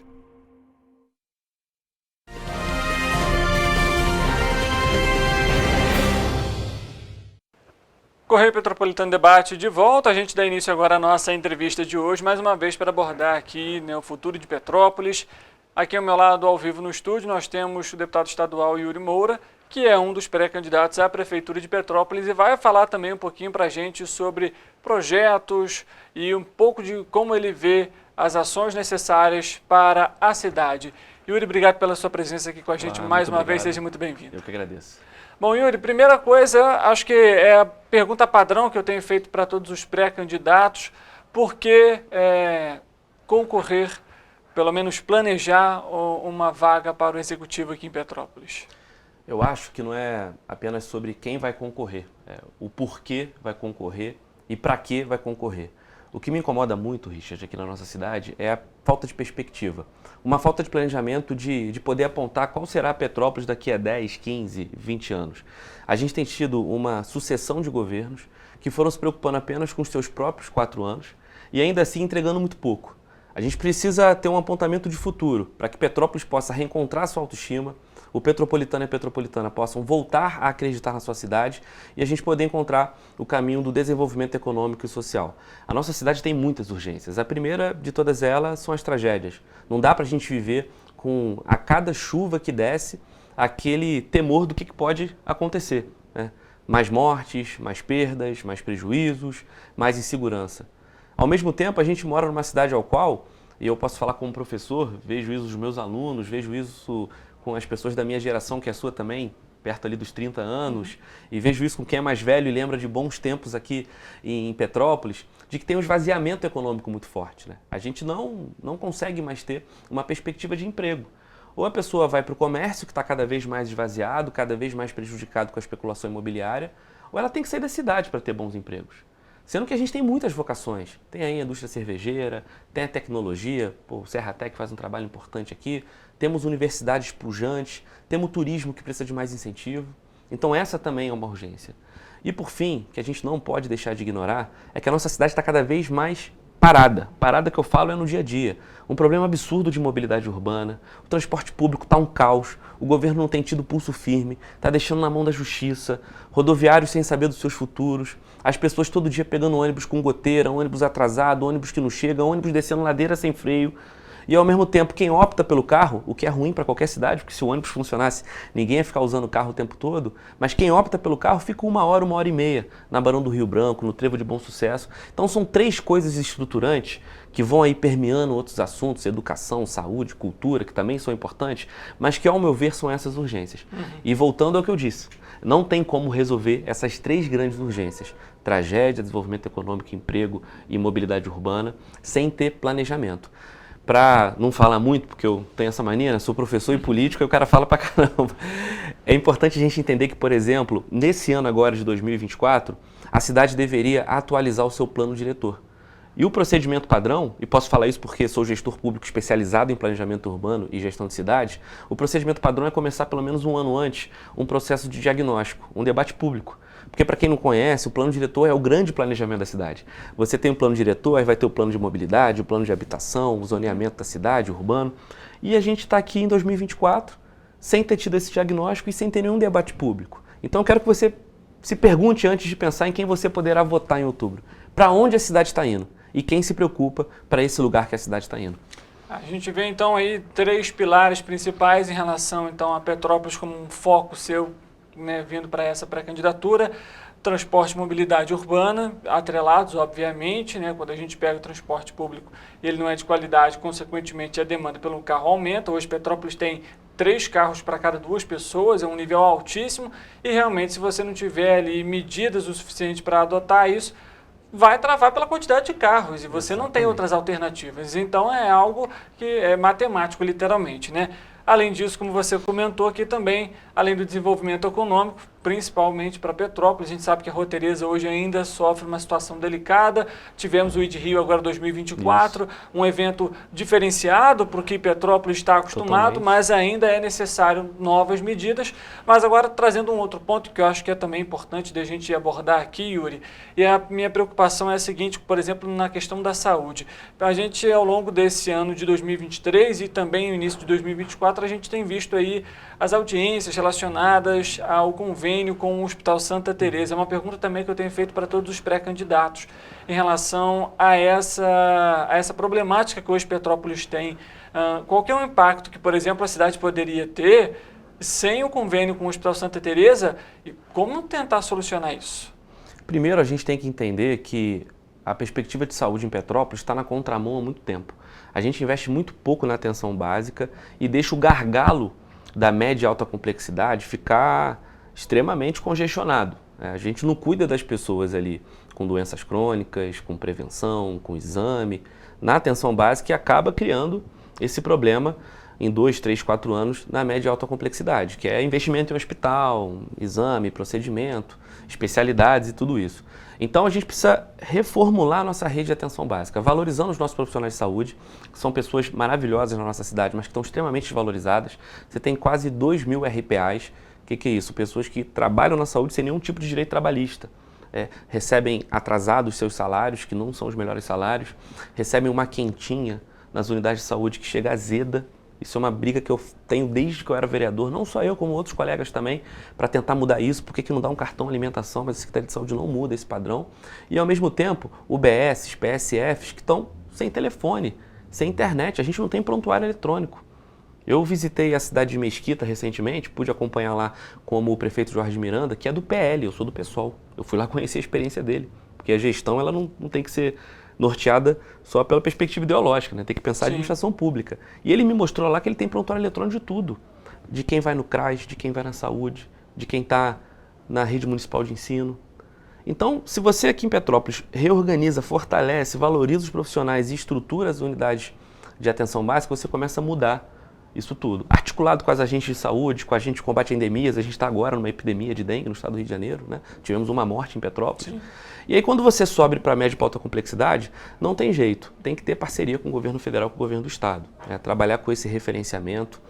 Correio Petropolitano Debate de volta. A gente dá início agora à nossa entrevista de hoje, mais uma vez para abordar aqui, né, o futuro de Petrópolis. Aqui ao meu lado, ao vivo no estúdio, nós temos o deputado estadual Yuri Moura, que é um dos pré-candidatos à Prefeitura de Petrópolis e vai falar também um pouquinho para a gente sobre projetos e um pouco de como ele vê as ações necessárias para a cidade. Yuri, obrigado pela sua presença aqui com a gente mais uma vez, seja muito bem-vindo. Eu que agradeço. Bom, Yuri, primeira coisa, acho que é a pergunta padrão que eu tenho feito para todos os pré-candidatos: por que concorrer, pelo menos planejar uma vaga para o Executivo aqui em Petrópolis? Eu acho que não é apenas sobre quem vai concorrer, o porquê vai concorrer e para que vai concorrer. O que me incomoda muito, Richard, aqui na nossa cidade é a falta de perspectiva. Uma falta de planejamento de poder apontar qual será a Petrópolis daqui a 10, 15, 20 anos. A gente tem tido uma sucessão de governos que foram se preocupando apenas com os seus próprios 4 anos e ainda assim entregando muito pouco. A gente precisa ter um apontamento de futuro para que Petrópolis possa reencontrar sua autoestima, o petropolitano e a petropolitana possam voltar a acreditar na sua cidade e a gente poder encontrar o caminho do desenvolvimento econômico e social. A nossa cidade tem muitas urgências. A primeira de todas elas são as tragédias. Não dá para a gente viver com, a cada chuva que desce, aquele temor do que pode acontecer, né? Mais mortes, mais perdas, mais prejuízos, mais insegurança. Ao mesmo tempo, a gente mora numa cidade ao qual, e eu posso falar como professor, vejo isso dos meus alunos, vejo isso com as pessoas da minha geração, que é a sua também, perto ali dos 30 anos, e vejo isso com quem é mais velho e lembra de bons tempos aqui em Petrópolis, de que tem um esvaziamento econômico muito forte, né? A gente não consegue mais ter uma perspectiva de emprego. Ou a pessoa vai para o comércio, que está cada vez mais esvaziado, cada vez mais prejudicado com a especulação imobiliária, ou ela tem que sair da cidade para ter bons empregos. Sendo que a gente tem muitas vocações. Tem aí a indústria cervejeira, tem a tecnologia, o Serratec faz um trabalho importante aqui, temos universidades pujantes, temos o turismo que precisa de mais incentivo. Então essa também é uma urgência. E por fim, que a gente não pode deixar de ignorar, é que a nossa cidade está cada vez mais parada. Parada que eu falo é no dia a dia. Um problema absurdo de mobilidade urbana, o transporte público está um caos, o governo não tem tido pulso firme, está deixando na mão da justiça, rodoviários sem saber dos seus futuros, as pessoas todo dia pegando ônibus com goteira, ônibus atrasado, ônibus que não chega, ônibus descendo ladeira sem freio. E ao mesmo tempo, quem opta pelo carro, o que é ruim para qualquer cidade, porque se o ônibus funcionasse, ninguém ia ficar usando o carro o tempo todo, mas quem opta pelo carro fica 1 hora, 1h30, na Barão do Rio Branco, no Trevo de Bom Sucesso. Então são 3 coisas estruturantes que vão aí permeando outros assuntos, educação, saúde, cultura, que também são importantes, mas que ao meu ver são essas urgências. E voltando ao que eu disse, não tem como resolver essas 3 grandes urgências, tragédia, desenvolvimento econômico, emprego e mobilidade urbana, sem ter planejamento. Para não falar muito, porque eu tenho essa mania, né? Sou professor e político, e o cara fala pra caramba. É importante a gente entender que, por exemplo, nesse ano agora de 2024, a cidade deveria atualizar o seu plano diretor. E o procedimento padrão, e posso falar isso porque sou gestor público especializado em planejamento urbano e gestão de cidades, o procedimento padrão é começar pelo menos um ano antes um processo de diagnóstico, um debate público. Porque para quem não conhece, o plano diretor é o grande planejamento da cidade. Você tem o plano diretor, aí vai ter o plano de mobilidade, o plano de habitação, o zoneamento da cidade, urbano. E a gente está aqui em 2024 sem ter tido esse diagnóstico e sem ter nenhum debate público. Então eu quero que você se pergunte antes de pensar em quem você poderá votar em outubro. Para onde a cidade está indo? E quem se preocupa para esse lugar que a cidade está indo? A gente vê então aí 3 pilares principais em relação então a Petrópolis como um foco seu, né, vindo para essa pré-candidatura. Transporte e mobilidade urbana, atrelados, obviamente, né? Quando a gente pega o transporte público, ele não é de qualidade, consequentemente a demanda pelo carro aumenta. Hoje Petrópolis tem 3 carros para cada 2 pessoas, é um nível altíssimo, e realmente se você não tiver ali medidas o suficiente para adotar isso, vai travar pela quantidade de carros, e você não tem outras alternativas. Então é algo que é matemático, literalmente, né? Além disso, como você comentou aqui também, além do desenvolvimento econômico, principalmente para Petrópolis, a gente sabe que a Roteirizza hoje ainda sofre uma situação delicada. Tivemos o ID Rio agora 2024, um evento diferenciado para o que Petrópolis está acostumado, mas ainda é necessário novas medidas. Mas agora trazendo um outro ponto que eu acho que é também importante da gente abordar aqui, Yuri, e a minha preocupação é a seguinte, por exemplo, na questão da saúde. A gente, ao longo desse ano de 2023 e também no início de 2024, a gente tem visto aí as audiências relacionadas ao convênio com o Hospital Santa Teresa. É uma pergunta também que eu tenho feito para todos os pré-candidatos em relação a essa problemática que hoje Petrópolis tem. Qual que é o impacto que, por exemplo, a cidade poderia ter sem o convênio com o Hospital Santa Teresa e como tentar solucionar isso? Primeiro, a gente tem que entender que a perspectiva de saúde em Petrópolis está na contramão há muito tempo. A gente investe muito pouco na atenção básica e deixa o gargalo da média e alta complexidade ficar extremamente congestionado. A gente não cuida das pessoas ali com doenças crônicas, com prevenção, com exame, na atenção básica, e acaba criando esse problema em 2, 3, 4 anos na média e alta complexidade, que é investimento em hospital, exame, procedimento, especialidades e tudo isso. Então a gente precisa reformular a nossa rede de atenção básica, valorizando os nossos profissionais de saúde, que são pessoas maravilhosas na nossa cidade, mas que estão extremamente desvalorizadas. Você tem quase 2.000 RPAs. O que é isso? Pessoas que trabalham na saúde sem nenhum tipo de direito trabalhista. Recebem atrasados seus salários, que não são os melhores salários, recebem uma quentinha nas unidades de saúde que chega azeda. Isso é uma briga que eu tenho desde que eu era vereador, não só eu, como outros colegas também, para tentar mudar isso. Por que não dá um cartão alimentação, mas a Secretaria de Saúde não muda esse padrão? E ao mesmo tempo, UBSs, PSFs, que estão sem telefone, sem internet, a gente não tem prontuário eletrônico. Eu visitei a cidade de Mesquita recentemente, pude acompanhar lá como o prefeito Jorge Miranda, que é do PL, eu sou do PSOL. Eu fui lá conhecer a experiência dele, porque a gestão ela não tem que ser norteada só pela perspectiva ideológica, né? Tem que pensar em administração pública. E ele me mostrou lá que ele tem prontuário eletrônico de tudo. De quem vai no CRAS, de quem vai na saúde, de quem está na rede municipal de ensino. Então, se você aqui em Petrópolis reorganiza, fortalece, valoriza os profissionais e estrutura as unidades de atenção básica, você começa a mudar isso tudo. Articulado com as agentes de saúde, com a gente que combate endemias, a gente está agora numa epidemia de dengue no estado do Rio de Janeiro, né? Tivemos uma morte em Petrópolis. Sim. E aí quando você sobe para a média e para alta complexidade, não tem jeito, tem que ter parceria com o governo federal, com o governo do estado. Trabalhar com esse referenciamento,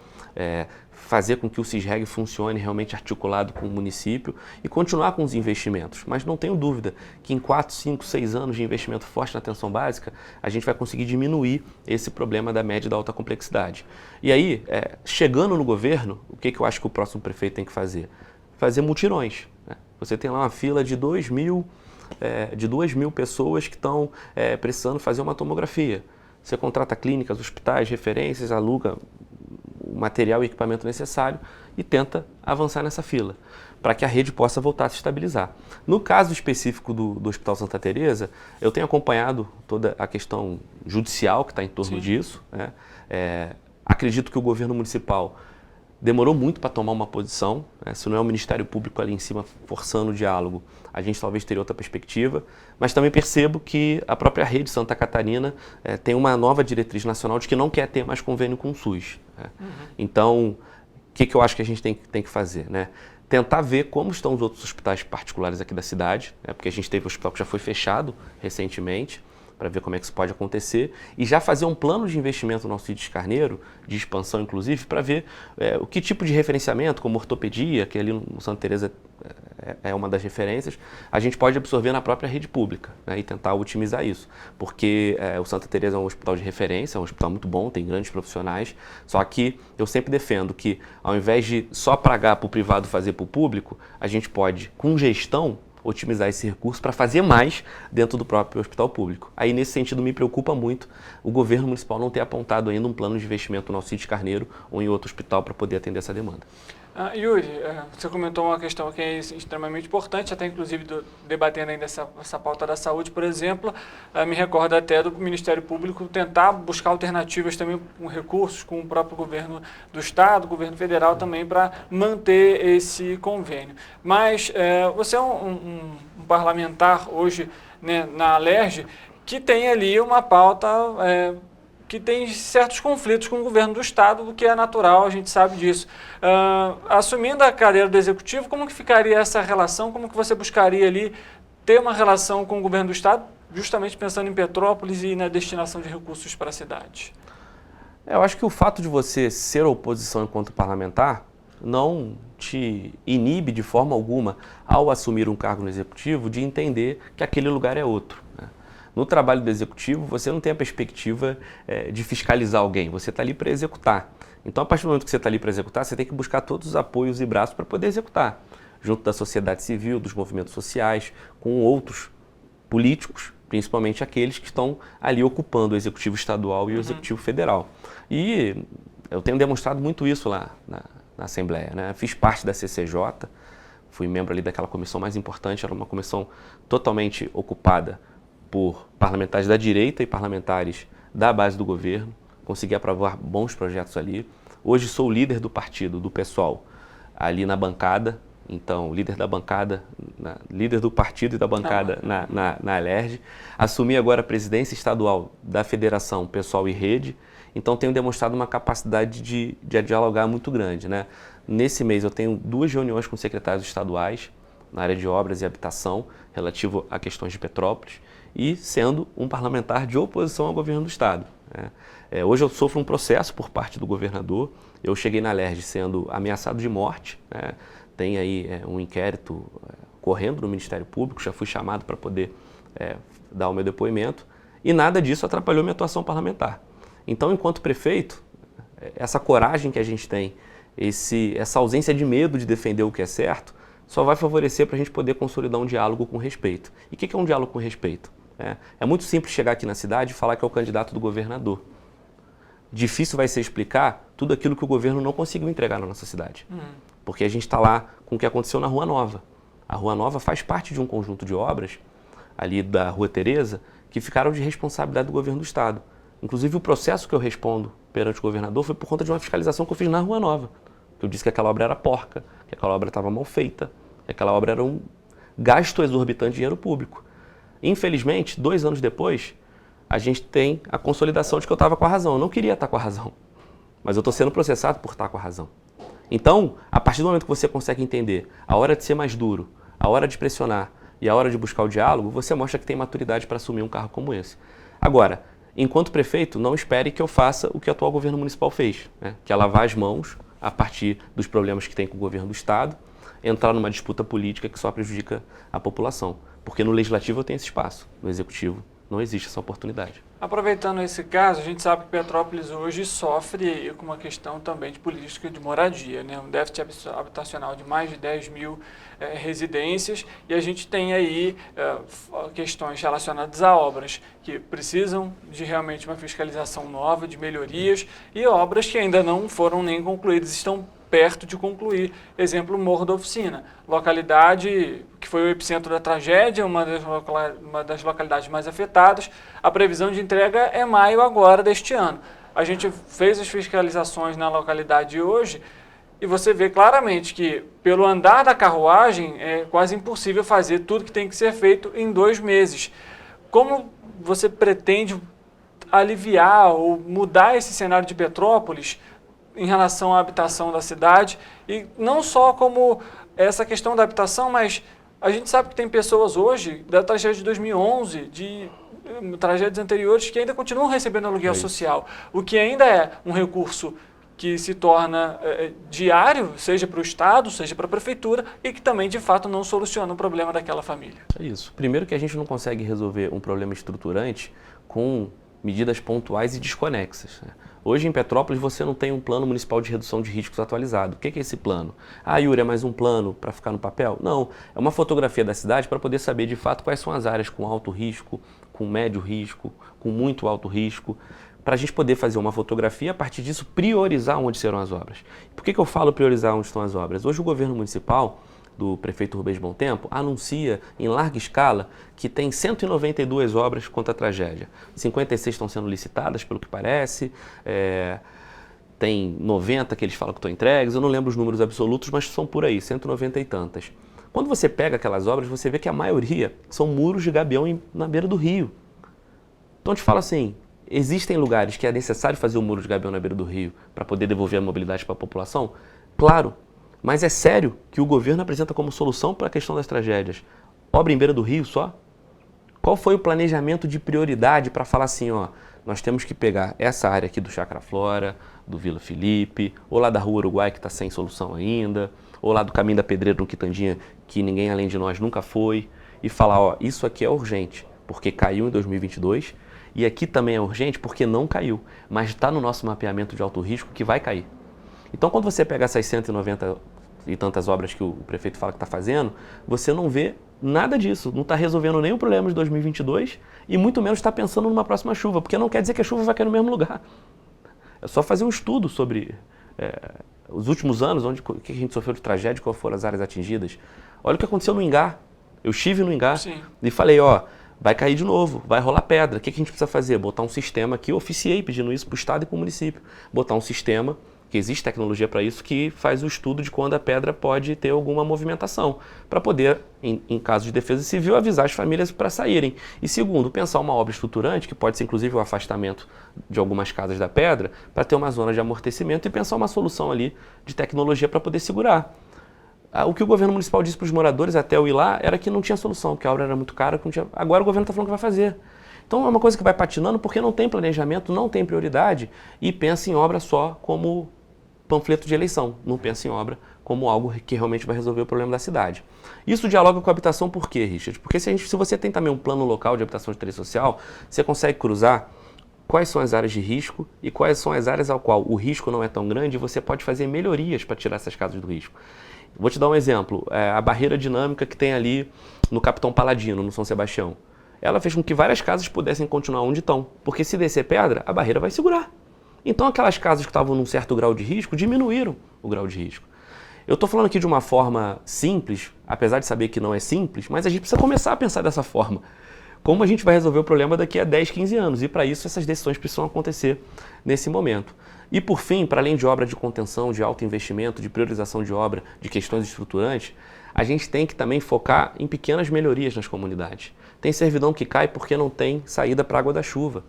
fazer com que o CISREG funcione realmente articulado com o município e continuar com os investimentos. Mas não tenho dúvida que em 4, 5, 6 anos de investimento forte na atenção básica, a gente vai conseguir diminuir esse problema da média e da alta complexidade. E aí, chegando no governo, o que eu acho que o próximo prefeito tem que fazer? Fazer mutirões. Né? Você tem lá uma fila de 2.000 pessoas que estão precisando fazer uma tomografia. Você contrata clínicas, hospitais, referências, aluga o material e equipamento necessário e tenta avançar nessa fila, para que a rede possa voltar a se estabilizar. No caso específico do Hospital Santa Teresa, eu tenho acompanhado toda a questão judicial que está em torno disso. Né? Acredito que o governo municipal demorou muito para tomar uma posição, né? Se não é o Ministério Público ali em cima forçando o diálogo, a gente talvez teria outra perspectiva, mas também percebo que a própria rede Santa Catarina tem uma nova diretriz nacional de que não quer ter mais convênio com o SUS. Né? Então, o que eu acho que a gente tem que fazer? Né? Tentar ver como estão os outros hospitais particulares aqui da cidade, né? Porque a gente teve um hospital que já foi fechado recentemente, para ver como é que isso pode acontecer e já fazer um plano de investimento no Alcides Carneiro, de expansão inclusive, para ver o que tipo de referenciamento, como ortopedia, que ali no Santa Teresa é uma das referências, a gente pode absorver na própria rede pública, né, e tentar otimizar isso. Porque o Santa Teresa é um hospital de referência, é um hospital muito bom, tem grandes profissionais, só que eu sempre defendo que ao invés de só pagar para o privado fazer para o público, a gente pode, com gestão, otimizar esse recurso para fazer mais dentro do próprio hospital público. Aí, nesse sentido, me preocupa muito o governo municipal não ter apontado ainda um plano de investimento no Alcides Carneiro ou em outro hospital para poder atender essa demanda. Yuri, você comentou uma questão que é extremamente importante, até inclusive debatendo ainda essa pauta da saúde, por exemplo, me recorda até do Ministério Público tentar buscar alternativas também com recursos, com o próprio governo do Estado, governo federal também, para manter esse convênio. Mas você é um parlamentar hoje, né, na Alerj, que tem ali uma pauta que tem certos conflitos com o governo do Estado, o que é natural, a gente sabe disso. Assumindo a cadeira do Executivo, como que ficaria essa relação? Como que você buscaria ali ter uma relação com o governo do Estado, justamente pensando em Petrópolis e na destinação de recursos para a cidade? Eu acho que o fato de você ser oposição enquanto parlamentar não te inibe de forma alguma, ao assumir um cargo no Executivo, de entender que aquele lugar é outro, né? No trabalho do Executivo, você não tem a perspectiva de fiscalizar alguém, você está ali para executar. Então, a partir do momento que você está ali para executar, você tem que buscar todos os apoios e braços para poder executar, junto da sociedade civil, dos movimentos sociais, com outros políticos, principalmente aqueles que estão ali ocupando o Executivo Estadual e o Executivo Federal. E eu tenho demonstrado muito isso lá na Assembleia, né? Fiz parte da CCJ, fui membro ali daquela comissão mais importante, era uma comissão totalmente ocupada por parlamentares da direita e parlamentares da base do governo, consegui aprovar bons projetos ali. Hoje sou líder do partido, do PSOL, ali na bancada, então líder da bancada, líder do partido e da bancada na Alerj. Assumi agora a presidência estadual da Federação PSOL e Rede, então tenho demonstrado uma capacidade de dialogar muito grande, né? Nesse mês eu tenho 2 reuniões com secretários estaduais na área de obras e habitação, relativo a questões de Petrópolis, e sendo um parlamentar de oposição ao governo do Estado, né? Hoje eu sofro um processo por parte do governador, eu cheguei na Alerj sendo ameaçado de morte, né? Tem aí um inquérito correndo no Ministério Público, já fui chamado para poder dar o meu depoimento, e nada disso atrapalhou minha atuação parlamentar. Então, enquanto prefeito, essa coragem que a gente tem, essa ausência de medo de defender o que é certo, só vai favorecer para a gente poder consolidar um diálogo com respeito. E o que é um diálogo com respeito? É muito simples chegar aqui na cidade e falar que é o candidato do governador. Difícil vai ser explicar tudo aquilo que o governo não conseguiu entregar na nossa cidade. Porque a gente está lá com o que aconteceu na Rua Nova. A Rua Nova faz parte de um conjunto de obras, ali da Rua Teresa, que ficaram de responsabilidade do governo do Estado. Inclusive o processo que eu respondo perante o governador foi por conta de uma fiscalização que eu fiz na Rua Nova. Eu disse que aquela obra era porca, que aquela obra estava mal feita, que aquela obra era um gasto exorbitante de dinheiro público. Infelizmente, 2 anos depois, a gente tem a consolidação de que eu estava com a razão. Eu não queria estar com a razão, mas eu estou sendo processado por estar com a razão. Então, a partir do momento que você consegue entender a hora de ser mais duro, a hora de pressionar e a hora de buscar o diálogo, você mostra que tem maturidade para assumir um cargo como esse. Agora, enquanto prefeito, não espere que eu faça o que o atual governo municipal fez, né? Que é lavar as mãos a partir dos problemas que tem com o governo do Estado, entrar numa disputa política que só prejudica a população. Porque no Legislativo eu tenho esse espaço, no Executivo não existe essa oportunidade. Aproveitando esse caso, a gente sabe que Petrópolis hoje sofre com uma questão também de política de moradia, né? Um déficit habitacional de mais de 10 mil residências, e a gente tem aí questões relacionadas a obras que precisam de realmente uma fiscalização nova, de melhorias, e obras que ainda não foram nem concluídas, estão perto de concluir. Exemplo, Morro da Oficina, localidade que foi o epicentro da tragédia, uma das localidades mais afetadas. A previsão de entrega é maio agora deste ano. A gente fez as fiscalizações na localidade hoje e você vê claramente que, pelo andar da carruagem, é quase impossível fazer tudo que tem que ser feito em 2 meses. Como você pretende aliviar ou mudar esse cenário de Petrópolis em relação à habitação da cidade, e não só como essa questão da habitação, mas a gente sabe que tem pessoas hoje, da tragédia de 2011, de tragédias anteriores que ainda continuam recebendo aluguel social, o que ainda é um recurso que se torna diário, seja para o Estado, seja para a Prefeitura, e que também, de fato, não soluciona o problema daquela família. É isso. Primeiro que a gente não consegue resolver um problema estruturante com medidas pontuais e desconexas, né? Hoje, em Petrópolis, você não tem um plano municipal de redução de riscos atualizado. O que é esse plano? Ah, Yuri, é mais um plano para ficar no papel? Não, é uma fotografia da cidade para poder saber, de fato, quais são as áreas com alto risco, com médio risco, com muito alto risco, para a gente poder fazer uma fotografia e, a partir disso, priorizar onde serão as obras. Por que eu falo priorizar onde estão as obras? Hoje o governo municipal, do prefeito Rubens Bom Tempo, anuncia em larga escala que tem 192 obras contra a tragédia. 56 estão sendo licitadas, pelo que parece, tem 90 que eles falam que estão entregues, eu não lembro os números absolutos, mas são por aí, 190 e tantas. Quando você pega aquelas obras, você vê que a maioria são muros de gabião na beira do rio. Então eu te falo assim, existem lugares que é necessário fazer o muro de gabião na beira do rio para poder devolver a mobilidade para a população? Claro, mas é sério que o governo apresenta como solução para a questão das tragédias obra em beira do rio só? Qual foi o planejamento de prioridade para falar assim, ó, nós temos que pegar essa área aqui do Chácara Flora, do Vila Felipe, ou lá da Rua Uruguai que está sem solução ainda, ou lá do Caminho da Pedreira no Quitandinha, que ninguém além de nós nunca foi, e falar, ó, isso aqui é urgente, porque caiu em 2022, e aqui também é urgente porque não caiu, mas está no nosso mapeamento de alto risco que vai cair. Então, quando você pega essas 190 e tantas obras que o prefeito fala que está fazendo, você não vê nada disso, não está resolvendo nem o problema de 2022 e muito menos está pensando numa próxima chuva, porque não quer dizer que a chuva vai cair no mesmo lugar. É só fazer um estudo sobre os últimos anos, o que a gente sofreu de tragédia, quais foram as áreas atingidas. Olha o que aconteceu no Ingá. Eu estive no Ingá e falei, ó, vai cair de novo, vai rolar pedra. O que a gente precisa fazer? Botar um sistema aqui, eu oficiei pedindo isso para o Estado e para o município. Botar um sistema, que existe tecnologia para isso, que faz o estudo de quando a pedra pode ter alguma movimentação, para poder, em caso de defesa civil, avisar as famílias para saírem. E segundo, pensar uma obra estruturante, que pode ser inclusive o afastamento de algumas casas da pedra, para ter uma zona de amortecimento e pensar uma solução ali de tecnologia para poder segurar. O que o governo municipal disse para os moradores até eu ir lá era que não tinha solução, que a obra era muito cara, que não tinha... Agora o governo está falando que vai fazer. Então é uma coisa que vai patinando porque não tem planejamento, não tem prioridade e pensa em obra só como panfleto de eleição, não pensa em obra como algo que realmente vai resolver o problema da cidade. Isso dialoga com a habitação por quê, Richard? Porque se você tem também um plano local de habitação de interesse social, você consegue cruzar quais são as áreas de risco e quais são as áreas ao qual o risco não é tão grande e você pode fazer melhorias para tirar essas casas do risco. Vou te dar um exemplo, a barreira dinâmica que tem ali no Capitão Paladino, no São Sebastião. Ela fez com que várias casas pudessem continuar onde estão, porque se descer pedra, a barreira vai segurar. Então aquelas casas que estavam num certo grau de risco diminuíram o grau de risco. Eu estou falando aqui de uma forma simples, apesar de saber que não é simples, mas a gente precisa começar a pensar dessa forma. Como a gente vai resolver o problema daqui a 10, 15 anos? E para isso essas decisões precisam acontecer nesse momento. E por fim, para além de obra de contenção, de alto investimento, de priorização de obra, de questões estruturantes, a gente tem que também focar em pequenas melhorias nas comunidades. Tem servidão que cai porque não tem saída para a água da chuva.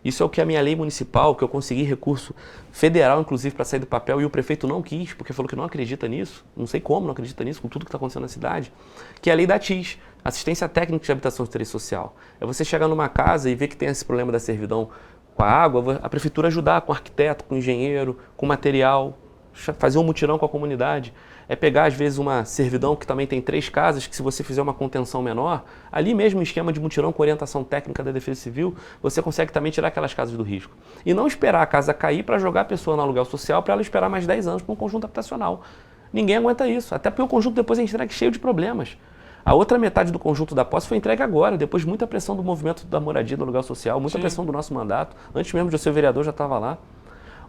Isso é o que a minha lei municipal, que eu consegui recurso federal, inclusive, para sair do papel, e o prefeito não quis, porque falou que não acredita nisso, não sei como não acredita nisso, com tudo que está acontecendo na cidade, que é a lei da ATIS, Assistência Técnica de Habitação de Interesse Social. É você chegar numa casa e ver que tem esse problema da servidão com a água, a prefeitura ajudar com arquiteto, com engenheiro, com material, fazer um mutirão com a comunidade. É pegar, às vezes, uma servidão que também tem 3 casas, que se você fizer uma contenção menor, ali mesmo em esquema de mutirão com orientação técnica da Defesa Civil, você consegue também tirar aquelas casas do risco. E não esperar a casa cair para jogar a pessoa no aluguel social para ela esperar mais 10 anos para um conjunto habitacional. Ninguém aguenta isso, até porque o conjunto depois é entregue cheio de problemas. A outra metade do conjunto da posse foi entregue agora, depois de muita pressão do movimento da moradia do aluguel social, muita pressão do nosso mandato. Antes mesmo de eu ser vereador, já estava lá.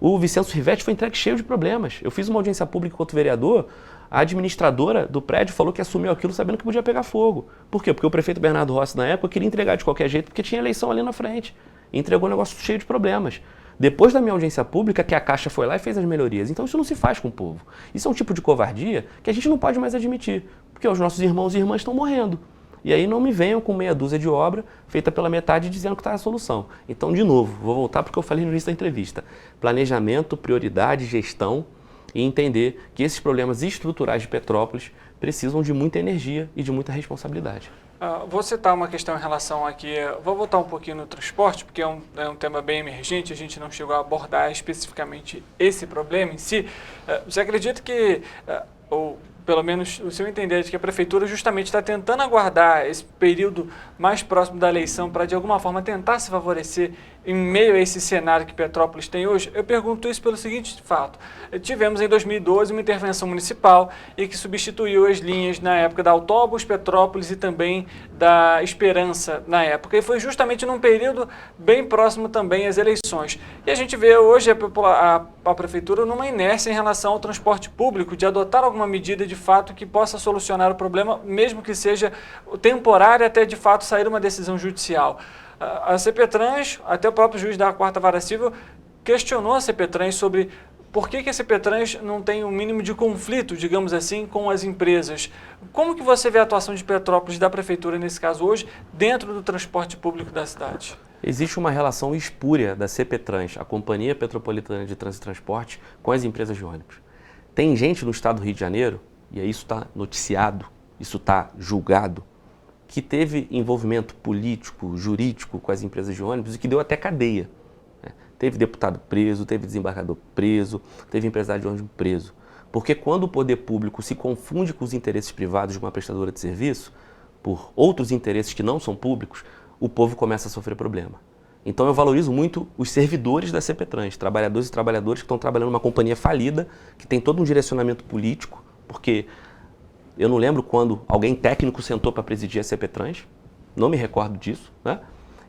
O Vicente Rivetti foi entregue cheio de problemas. Eu fiz uma audiência pública contra o vereador, a administradora do prédio falou que assumiu aquilo sabendo que podia pegar fogo. Por quê? Porque o prefeito Bernardo Rossi, na época, queria entregar de qualquer jeito, porque tinha eleição ali na frente. E entregou um negócio cheio de problemas. Depois da minha audiência pública, que a Caixa foi lá e fez as melhorias. Então isso não se faz com o povo. Isso é um tipo de covardia que a gente não pode mais admitir, porque os nossos irmãos e irmãs estão morrendo. E aí não me venham com meia dúzia de obra feita pela metade dizendo que está a solução. Então, de novo, vou voltar porque eu falei no início da entrevista. Planejamento, prioridade, gestão e entender que esses problemas estruturais de Petrópolis precisam de muita energia e de muita responsabilidade. Vou citar uma questão em relação aqui, vou voltar um pouquinho no transporte, porque é um tema bem emergente, a gente não chegou a abordar especificamente esse problema em si. Você acredita que, ou pelo menos o seu entender, de que a Prefeitura justamente está tentando aguardar esse período mais próximo da eleição para, de alguma forma, tentar se favorecer em meio a esse cenário que Petrópolis tem hoje? Eu pergunto isso pelo seguinte fato. Tivemos em 2012 uma intervenção municipal e que substituiu as linhas na época da Autobus, Petrópolis e também da Esperança na época. E foi justamente num período bem próximo também às eleições. E a gente vê hoje a Prefeitura numa inércia em relação ao transporte público, de adotar alguma medida de fato que possa solucionar o problema, mesmo que seja temporária, até de fato sair uma decisão judicial. A CPTrans, até o próprio juiz da 4ª Vara Civil, questionou a CPTrans sobre por que a CPTrans não tem o mínimo de conflito, digamos assim, com as empresas. Como que você vê a atuação de Petrópolis, da Prefeitura, nesse caso hoje, dentro do transporte público da cidade? Existe uma relação espúria da CPTrans, a Companhia Petropolitana de Trânsito e Transporte, com as empresas de ônibus. Tem gente no estado do Rio de Janeiro, e aí isso está noticiado, isso está julgado, que teve envolvimento político, jurídico com as empresas de ônibus e que deu até cadeia. Teve deputado preso, teve desembargador preso, teve empresário de ônibus preso. Porque quando o poder público se confunde com os interesses privados de uma prestadora de serviço, por outros interesses que não são públicos, o povo começa a sofrer problema. Então eu valorizo muito os servidores da CPTrans, trabalhadores e trabalhadoras que estão trabalhando numa companhia falida, que tem todo um direcionamento político, porque eu não lembro quando alguém técnico sentou para presidir a CPTrans, não me recordo disso, né?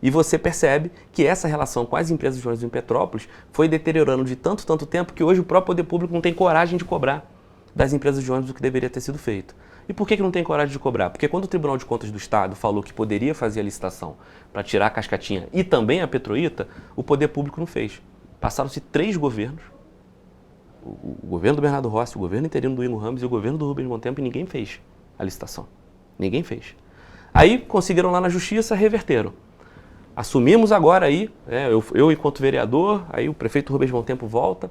E você percebe que essa relação com as empresas de ônibus em Petrópolis foi deteriorando de tanto tempo que hoje o próprio poder público não tem coragem de cobrar das empresas de ônibus o que deveria ter sido feito. E por que não tem coragem de cobrar? Porque quando o Tribunal de Contas do Estado falou que poderia fazer a licitação para tirar a Cascatinha e também a Petroíta, o poder público não fez. Passaram-se 3 governos, o governo do Bernardo Rossi, o governo interino do Ingo Ramos e o governo do Rubens Montempo, e ninguém fez a licitação. Ninguém fez. Aí conseguiram lá na Justiça, reverteram. Assumimos agora aí, eu enquanto vereador, aí o prefeito Rubens Montempo volta,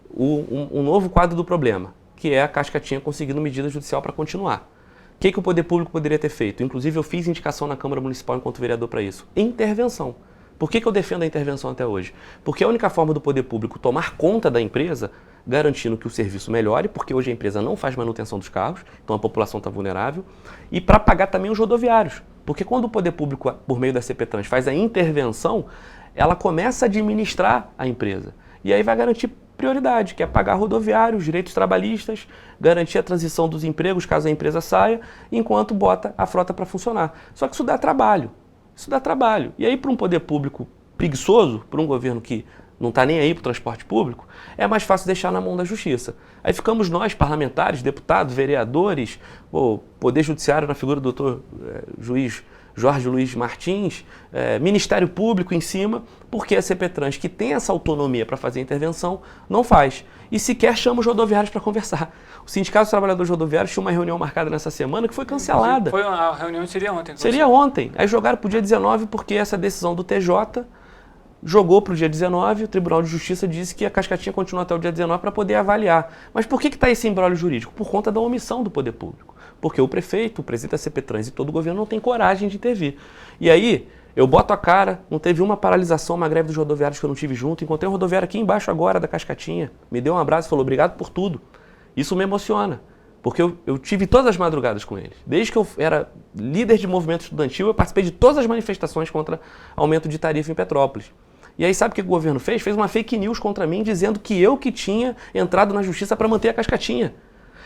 um novo quadro do problema, que é a Cascatinha conseguindo medida judicial para continuar. O que o poder público poderia ter feito? Inclusive eu fiz indicação na Câmara Municipal enquanto vereador para isso. Intervenção. Por que eu defendo a intervenção até hoje? Porque a única forma do poder público tomar conta da empresa, garantindo que o serviço melhore, porque hoje a empresa não faz manutenção dos carros, então a população está vulnerável, e para pagar também os rodoviários. Porque quando o poder público, por meio da CPTrans, faz a intervenção, ela começa a administrar a empresa. E aí vai garantir prioridade, que é pagar rodoviários, direitos trabalhistas, garantir a transição dos empregos caso a empresa saia, enquanto bota a frota para funcionar. Só que isso dá trabalho. Isso dá trabalho. E aí, para um poder público preguiçoso, para um governo que não está nem aí para o transporte público, é mais fácil deixar na mão da Justiça. Aí ficamos nós, parlamentares, deputados, vereadores, o Poder Judiciário na figura do doutor juiz Jorge Luiz Martins, Ministério Público em cima, porque a CPTrans, que tem essa autonomia para fazer a intervenção, não faz. E sequer chama os rodoviários para conversar. O Sindicato dos Trabalhadores Rodoviários tinha uma reunião marcada nessa semana que foi cancelada. A reunião seria ontem. Seria ontem. Aí jogaram para o dia 19 porque essa decisão do TJ jogou para o dia 19, o Tribunal de Justiça disse que a Cascatinha continua até o dia 19 para poder avaliar. Mas por que está esse imbróglio jurídico? Por conta da omissão do poder público. Porque o prefeito, o presidente da CPTrans e todo o governo não tem coragem de intervir. E aí, eu boto a cara, não teve uma paralisação, uma greve dos rodoviários que eu não tive junto. Encontrei um rodoviário aqui embaixo agora da Cascatinha, me deu um abraço e falou obrigado por tudo. Isso me emociona, porque eu tive todas as madrugadas com eles. Desde que eu era líder de movimento estudantil, eu participei de todas as manifestações contra aumento de tarifa em Petrópolis. E aí sabe o que o governo fez? Fez uma fake news contra mim, dizendo que eu que tinha entrado na justiça para manter a Cascatinha.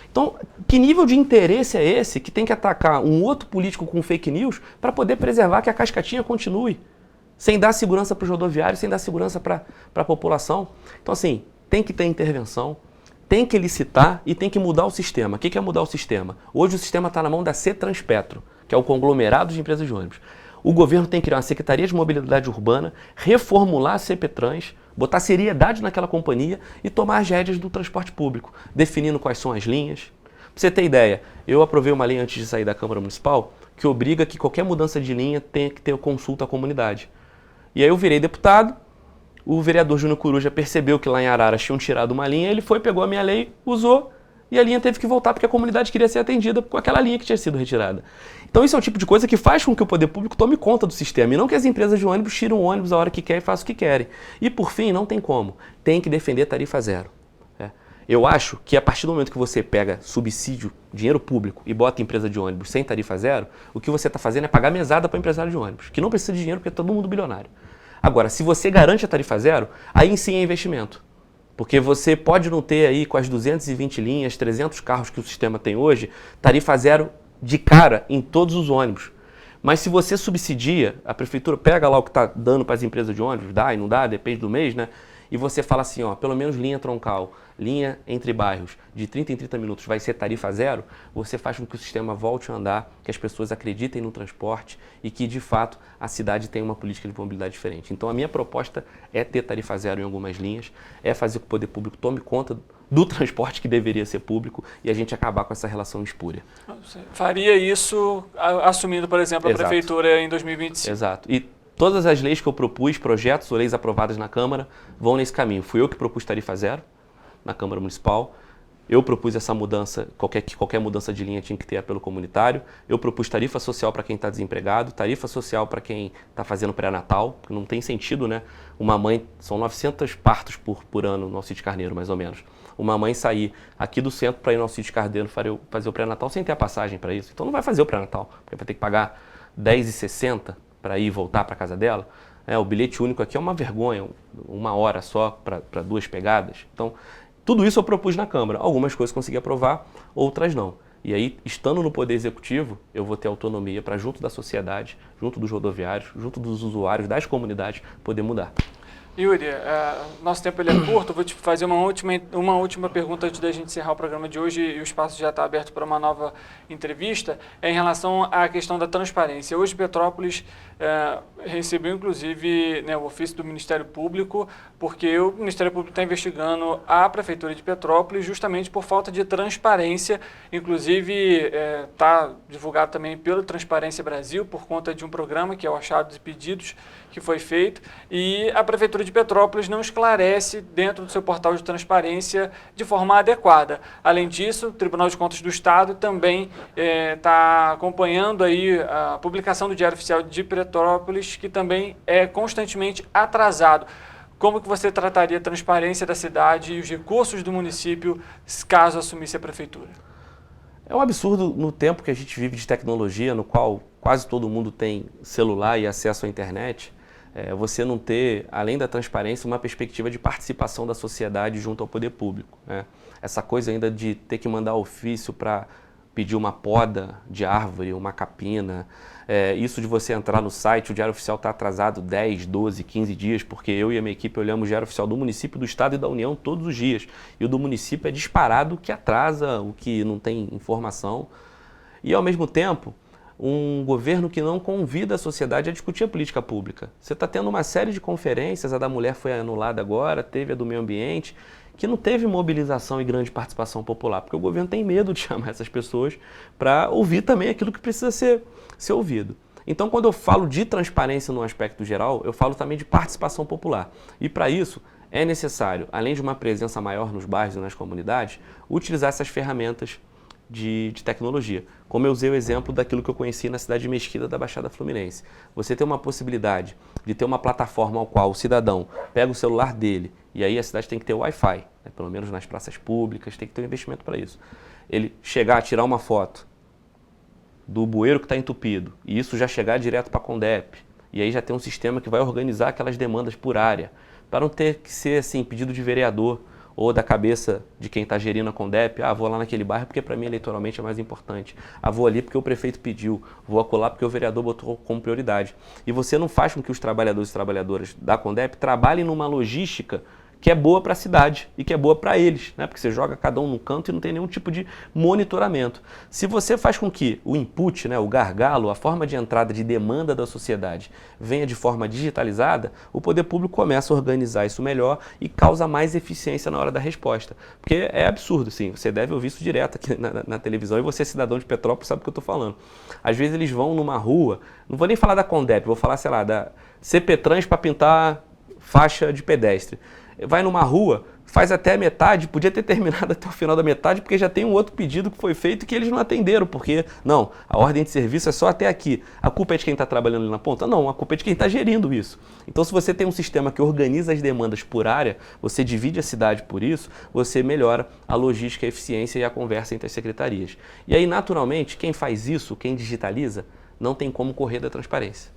Então, que nível de interesse é esse que tem que atacar um outro político com fake news para poder preservar que a Cascatinha continue, sem dar segurança para os rodoviários, sem dar segurança para a população? Então, assim, tem que ter intervenção, tem que licitar e tem que mudar o sistema. O que é mudar o sistema? Hoje o sistema está na mão da CETRANSPETRO, que é o conglomerado de empresas de ônibus. O governo tem que criar uma Secretaria de Mobilidade Urbana, reformular a CPTrans, botar seriedade naquela companhia e tomar as rédeas do transporte público, definindo quais são as linhas. Pra você ter ideia, eu aprovei uma lei antes de sair da Câmara Municipal que obriga que qualquer mudança de linha tenha que ter consulta à comunidade. E aí eu virei deputado, o vereador Júnior Coruja percebeu que lá em Araras tinham tirado uma linha, ele foi, pegou a minha lei, usou e a linha teve que voltar porque a comunidade queria ser atendida com aquela linha que tinha sido retirada. Então isso é o tipo de coisa que faz com que o poder público tome conta do sistema, e não que as empresas de ônibus tirem o ônibus a hora que quer e façam o que querem. E por fim, não tem como, tem que defender tarifa zero. Eu acho que a partir do momento que você pega subsídio, dinheiro público e bota empresa de ônibus sem tarifa zero, o que você está fazendo é pagar mesada para empresário de ônibus, que não precisa de dinheiro porque é todo mundo bilionário. Agora, se você garante a tarifa zero, aí sim é investimento. Porque você pode não ter aí com as 220 linhas, 300 carros que o sistema tem hoje, tarifa zero de cara em todos os ônibus. Mas se você subsidia, a prefeitura pega lá o que está dando para as empresas de ônibus, dá e não dá, depende do mês, né? E você fala assim, ó, pelo menos linha troncal, linha entre bairros, de 30 em 30 minutos vai ser tarifa zero, você faz com que o sistema volte a andar, que as pessoas acreditem no transporte e que, de fato, a cidade tenha uma política de mobilidade diferente. Então, a minha proposta é ter tarifa zero em algumas linhas, é fazer com que o poder público tome conta do transporte que deveria ser público e a gente acabar com essa relação espúria. Você faria isso assumindo, por exemplo, a prefeitura em 2025? Exato. E todas as leis que eu propus, projetos ou leis aprovadas na Câmara, vão nesse caminho. Fui eu que propus tarifa zero na Câmara Municipal. Eu propus essa mudança, qualquer mudança de linha tinha que ter apelo comunitário. Eu propus tarifa social para quem está desempregado, tarifa social para quem está fazendo pré-natal, porque não tem sentido, né? Uma mãe, são 900 partos por ano no Alcide Carneiro, mais ou menos. Uma mãe sair aqui do centro para ir no Alcide Carneiro fazer o pré-natal sem ter a passagem para isso. Então não vai fazer o pré-natal, porque vai ter que pagar R$10,60 para ir e voltar para casa dela. O bilhete único aqui é uma vergonha, 1 hora só para 2 pegadas. Então, tudo isso eu propus na Câmara. Algumas coisas consegui aprovar, outras não. E aí, estando no Poder Executivo, eu vou ter autonomia para, junto da sociedade, junto dos rodoviários, junto dos usuários, das comunidades, poder mudar. Yuri, nosso tempo ele é curto, vou te fazer uma última pergunta antes da gente encerrar o programa de hoje e o espaço já está aberto para uma nova entrevista, em relação à questão da transparência. Hoje Petrópolis recebeu inclusive, né, o ofício do Ministério Público, porque o Ministério Público está investigando a Prefeitura de Petrópolis justamente por falta de transparência, inclusive está divulgado também pelo Transparência Brasil, por conta de um programa que é o Achado de Pedidos, que foi feito, e a Prefeitura de Petrópolis não esclarece dentro do seu portal de transparência de forma adequada. Além disso, o Tribunal de Contas do Estado também está acompanhando aí a publicação do Diário Oficial de Petrópolis, que também é constantemente atrasado. Como que você trataria a transparência da cidade e os recursos do município caso assumisse a Prefeitura? É um absurdo no tempo que a gente vive de tecnologia, no qual quase todo mundo tem celular e acesso à internet, você não ter, além da transparência, uma perspectiva de participação da sociedade junto ao poder público, né? Essa coisa ainda de ter que mandar ofício para pedir uma poda de árvore, uma capina, isso de você entrar no site, o Diário Oficial está atrasado 10, 12, 15 dias, porque eu e a minha equipe olhamos o Diário Oficial do município, do Estado e da União todos os dias. E o do município é disparado o que atrasa, o que não tem informação. E, ao mesmo tempo, um governo que não convida a sociedade a discutir a política pública. Você está tendo uma série de conferências, a da mulher foi anulada agora, teve a do meio ambiente, que não teve mobilização e grande participação popular, porque o governo tem medo de chamar essas pessoas para ouvir também aquilo que precisa ser ouvido. Então, quando eu falo de transparência no aspecto geral, eu falo também de participação popular. E para isso, é necessário, além de uma presença maior nos bairros e nas comunidades, utilizar essas ferramentas de tecnologia. Como eu usei o exemplo daquilo que eu conheci na cidade de Mesquita, da Baixada Fluminense. Você tem uma possibilidade de ter uma plataforma ao qual o cidadão pega o celular dele, e aí a cidade tem que ter Wi-Fi, né? Pelo menos nas praças públicas, tem que ter um investimento para isso. Ele chegar, tirar uma foto do bueiro que está entupido, e isso já chegar direto para a Condep, e aí já tem um sistema que vai organizar aquelas demandas por área, para não ter que ser assim, pedido de vereador, ou da cabeça de quem está gerindo a Condep, vou lá naquele bairro porque para mim eleitoralmente é mais importante, vou ali porque o prefeito pediu, vou acolá porque o vereador botou como prioridade. E você não faz com que os trabalhadores e trabalhadoras da Condep trabalhem numa logística que é boa para a cidade e que é boa para eles, né? Porque você joga cada um num canto e não tem nenhum tipo de monitoramento. Se você faz com que o input, né, o gargalo, a forma de entrada de demanda da sociedade venha de forma digitalizada, o poder público começa a organizar isso melhor e causa mais eficiência na hora da resposta. Porque é absurdo, sim, você deve ouvir isso direto aqui na televisão e você, cidadão de Petrópolis, sabe o que eu estou falando. Às vezes eles vão numa rua, não vou nem falar da Condep, vou falar, sei lá, da CP Trans para pintar faixa de pedestre. Vai numa rua, faz até a metade, podia ter terminado até o final da metade, porque já tem um outro pedido que foi feito que eles não atenderam, porque, não, a ordem de serviço é só até aqui. A culpa é de quem está trabalhando ali na ponta? Não, a culpa é de quem está gerindo isso. Então, se você tem um sistema que organiza as demandas por área, você divide a cidade por isso, você melhora a logística, a eficiência e a conversa entre as secretarias. E aí, naturalmente, quem faz isso, quem digitaliza, não tem como correr da transparência.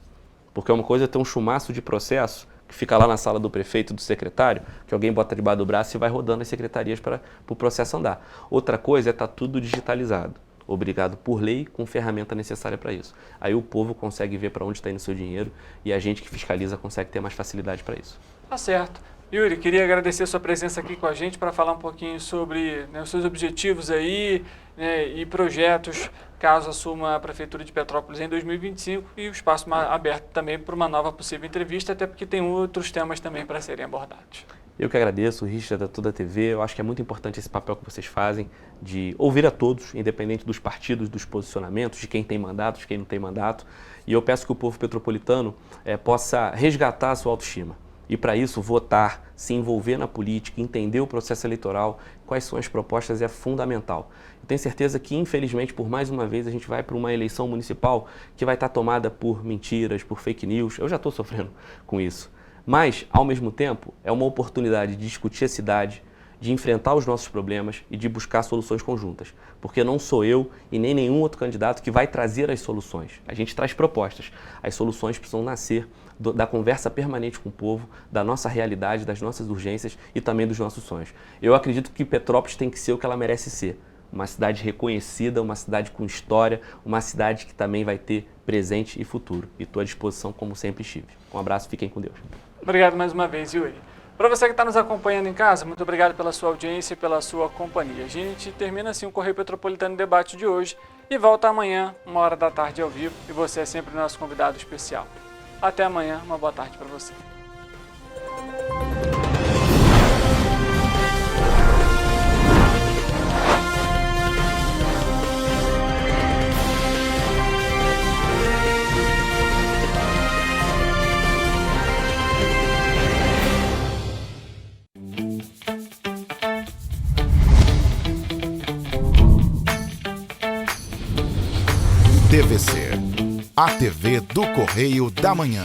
Porque uma coisa é ter um chumaço de processo que fica lá na sala do prefeito, do secretário, que alguém bota debaixo do braço e vai rodando as secretarias para o processo andar. Outra coisa é estar tudo digitalizado, obrigado por lei, com ferramenta necessária para isso. Aí o povo consegue ver para onde está indo o seu dinheiro e a gente que fiscaliza consegue ter mais facilidade para isso. Tá certo. Yuri, queria agradecer a sua presença aqui com a gente para falar um pouquinho sobre, né, os seus objetivos aí, né, e projetos, caso assuma a Prefeitura de Petrópolis em 2025, e o espaço aberto também para uma nova possível entrevista, até porque tem outros temas também para serem abordados. Eu que agradeço, o Richard, da Toda TV. Eu acho que é muito importante esse papel que vocês fazem de ouvir a todos, independente dos partidos, dos posicionamentos, de quem tem mandato, de quem não tem mandato. E eu peço que o povo petropolitano possa resgatar a sua autoestima. E para isso, votar, se envolver na política, entender o processo eleitoral, quais são as propostas é fundamental. Eu tenho certeza que, infelizmente, por mais uma vez, a gente vai para uma eleição municipal que vai estar tomada por mentiras, por fake news. Eu já estou sofrendo com isso. Mas, ao mesmo tempo, é uma oportunidade de discutir a cidade, de enfrentar os nossos problemas e de buscar soluções conjuntas. Porque não sou eu e nem nenhum outro candidato que vai trazer as soluções. A gente traz propostas. As soluções precisam nascer da conversa permanente com o povo, da nossa realidade, das nossas urgências e também dos nossos sonhos. Eu acredito que Petrópolis tem que ser o que ela merece ser. Uma cidade reconhecida, uma cidade com história, uma cidade que também vai ter presente e futuro. E estou à disposição como sempre estive. Um abraço, fiquem com Deus. Obrigado mais uma vez, Yuri. Para você que está nos acompanhando em casa, muito obrigado pela sua audiência e pela sua companhia. A gente termina assim o Correio Petropolitano Debate de hoje e volta amanhã, 13h ao vivo, e você é sempre o nosso convidado especial. Até amanhã, uma boa tarde para você. TVC, a TV do Correio da Manhã.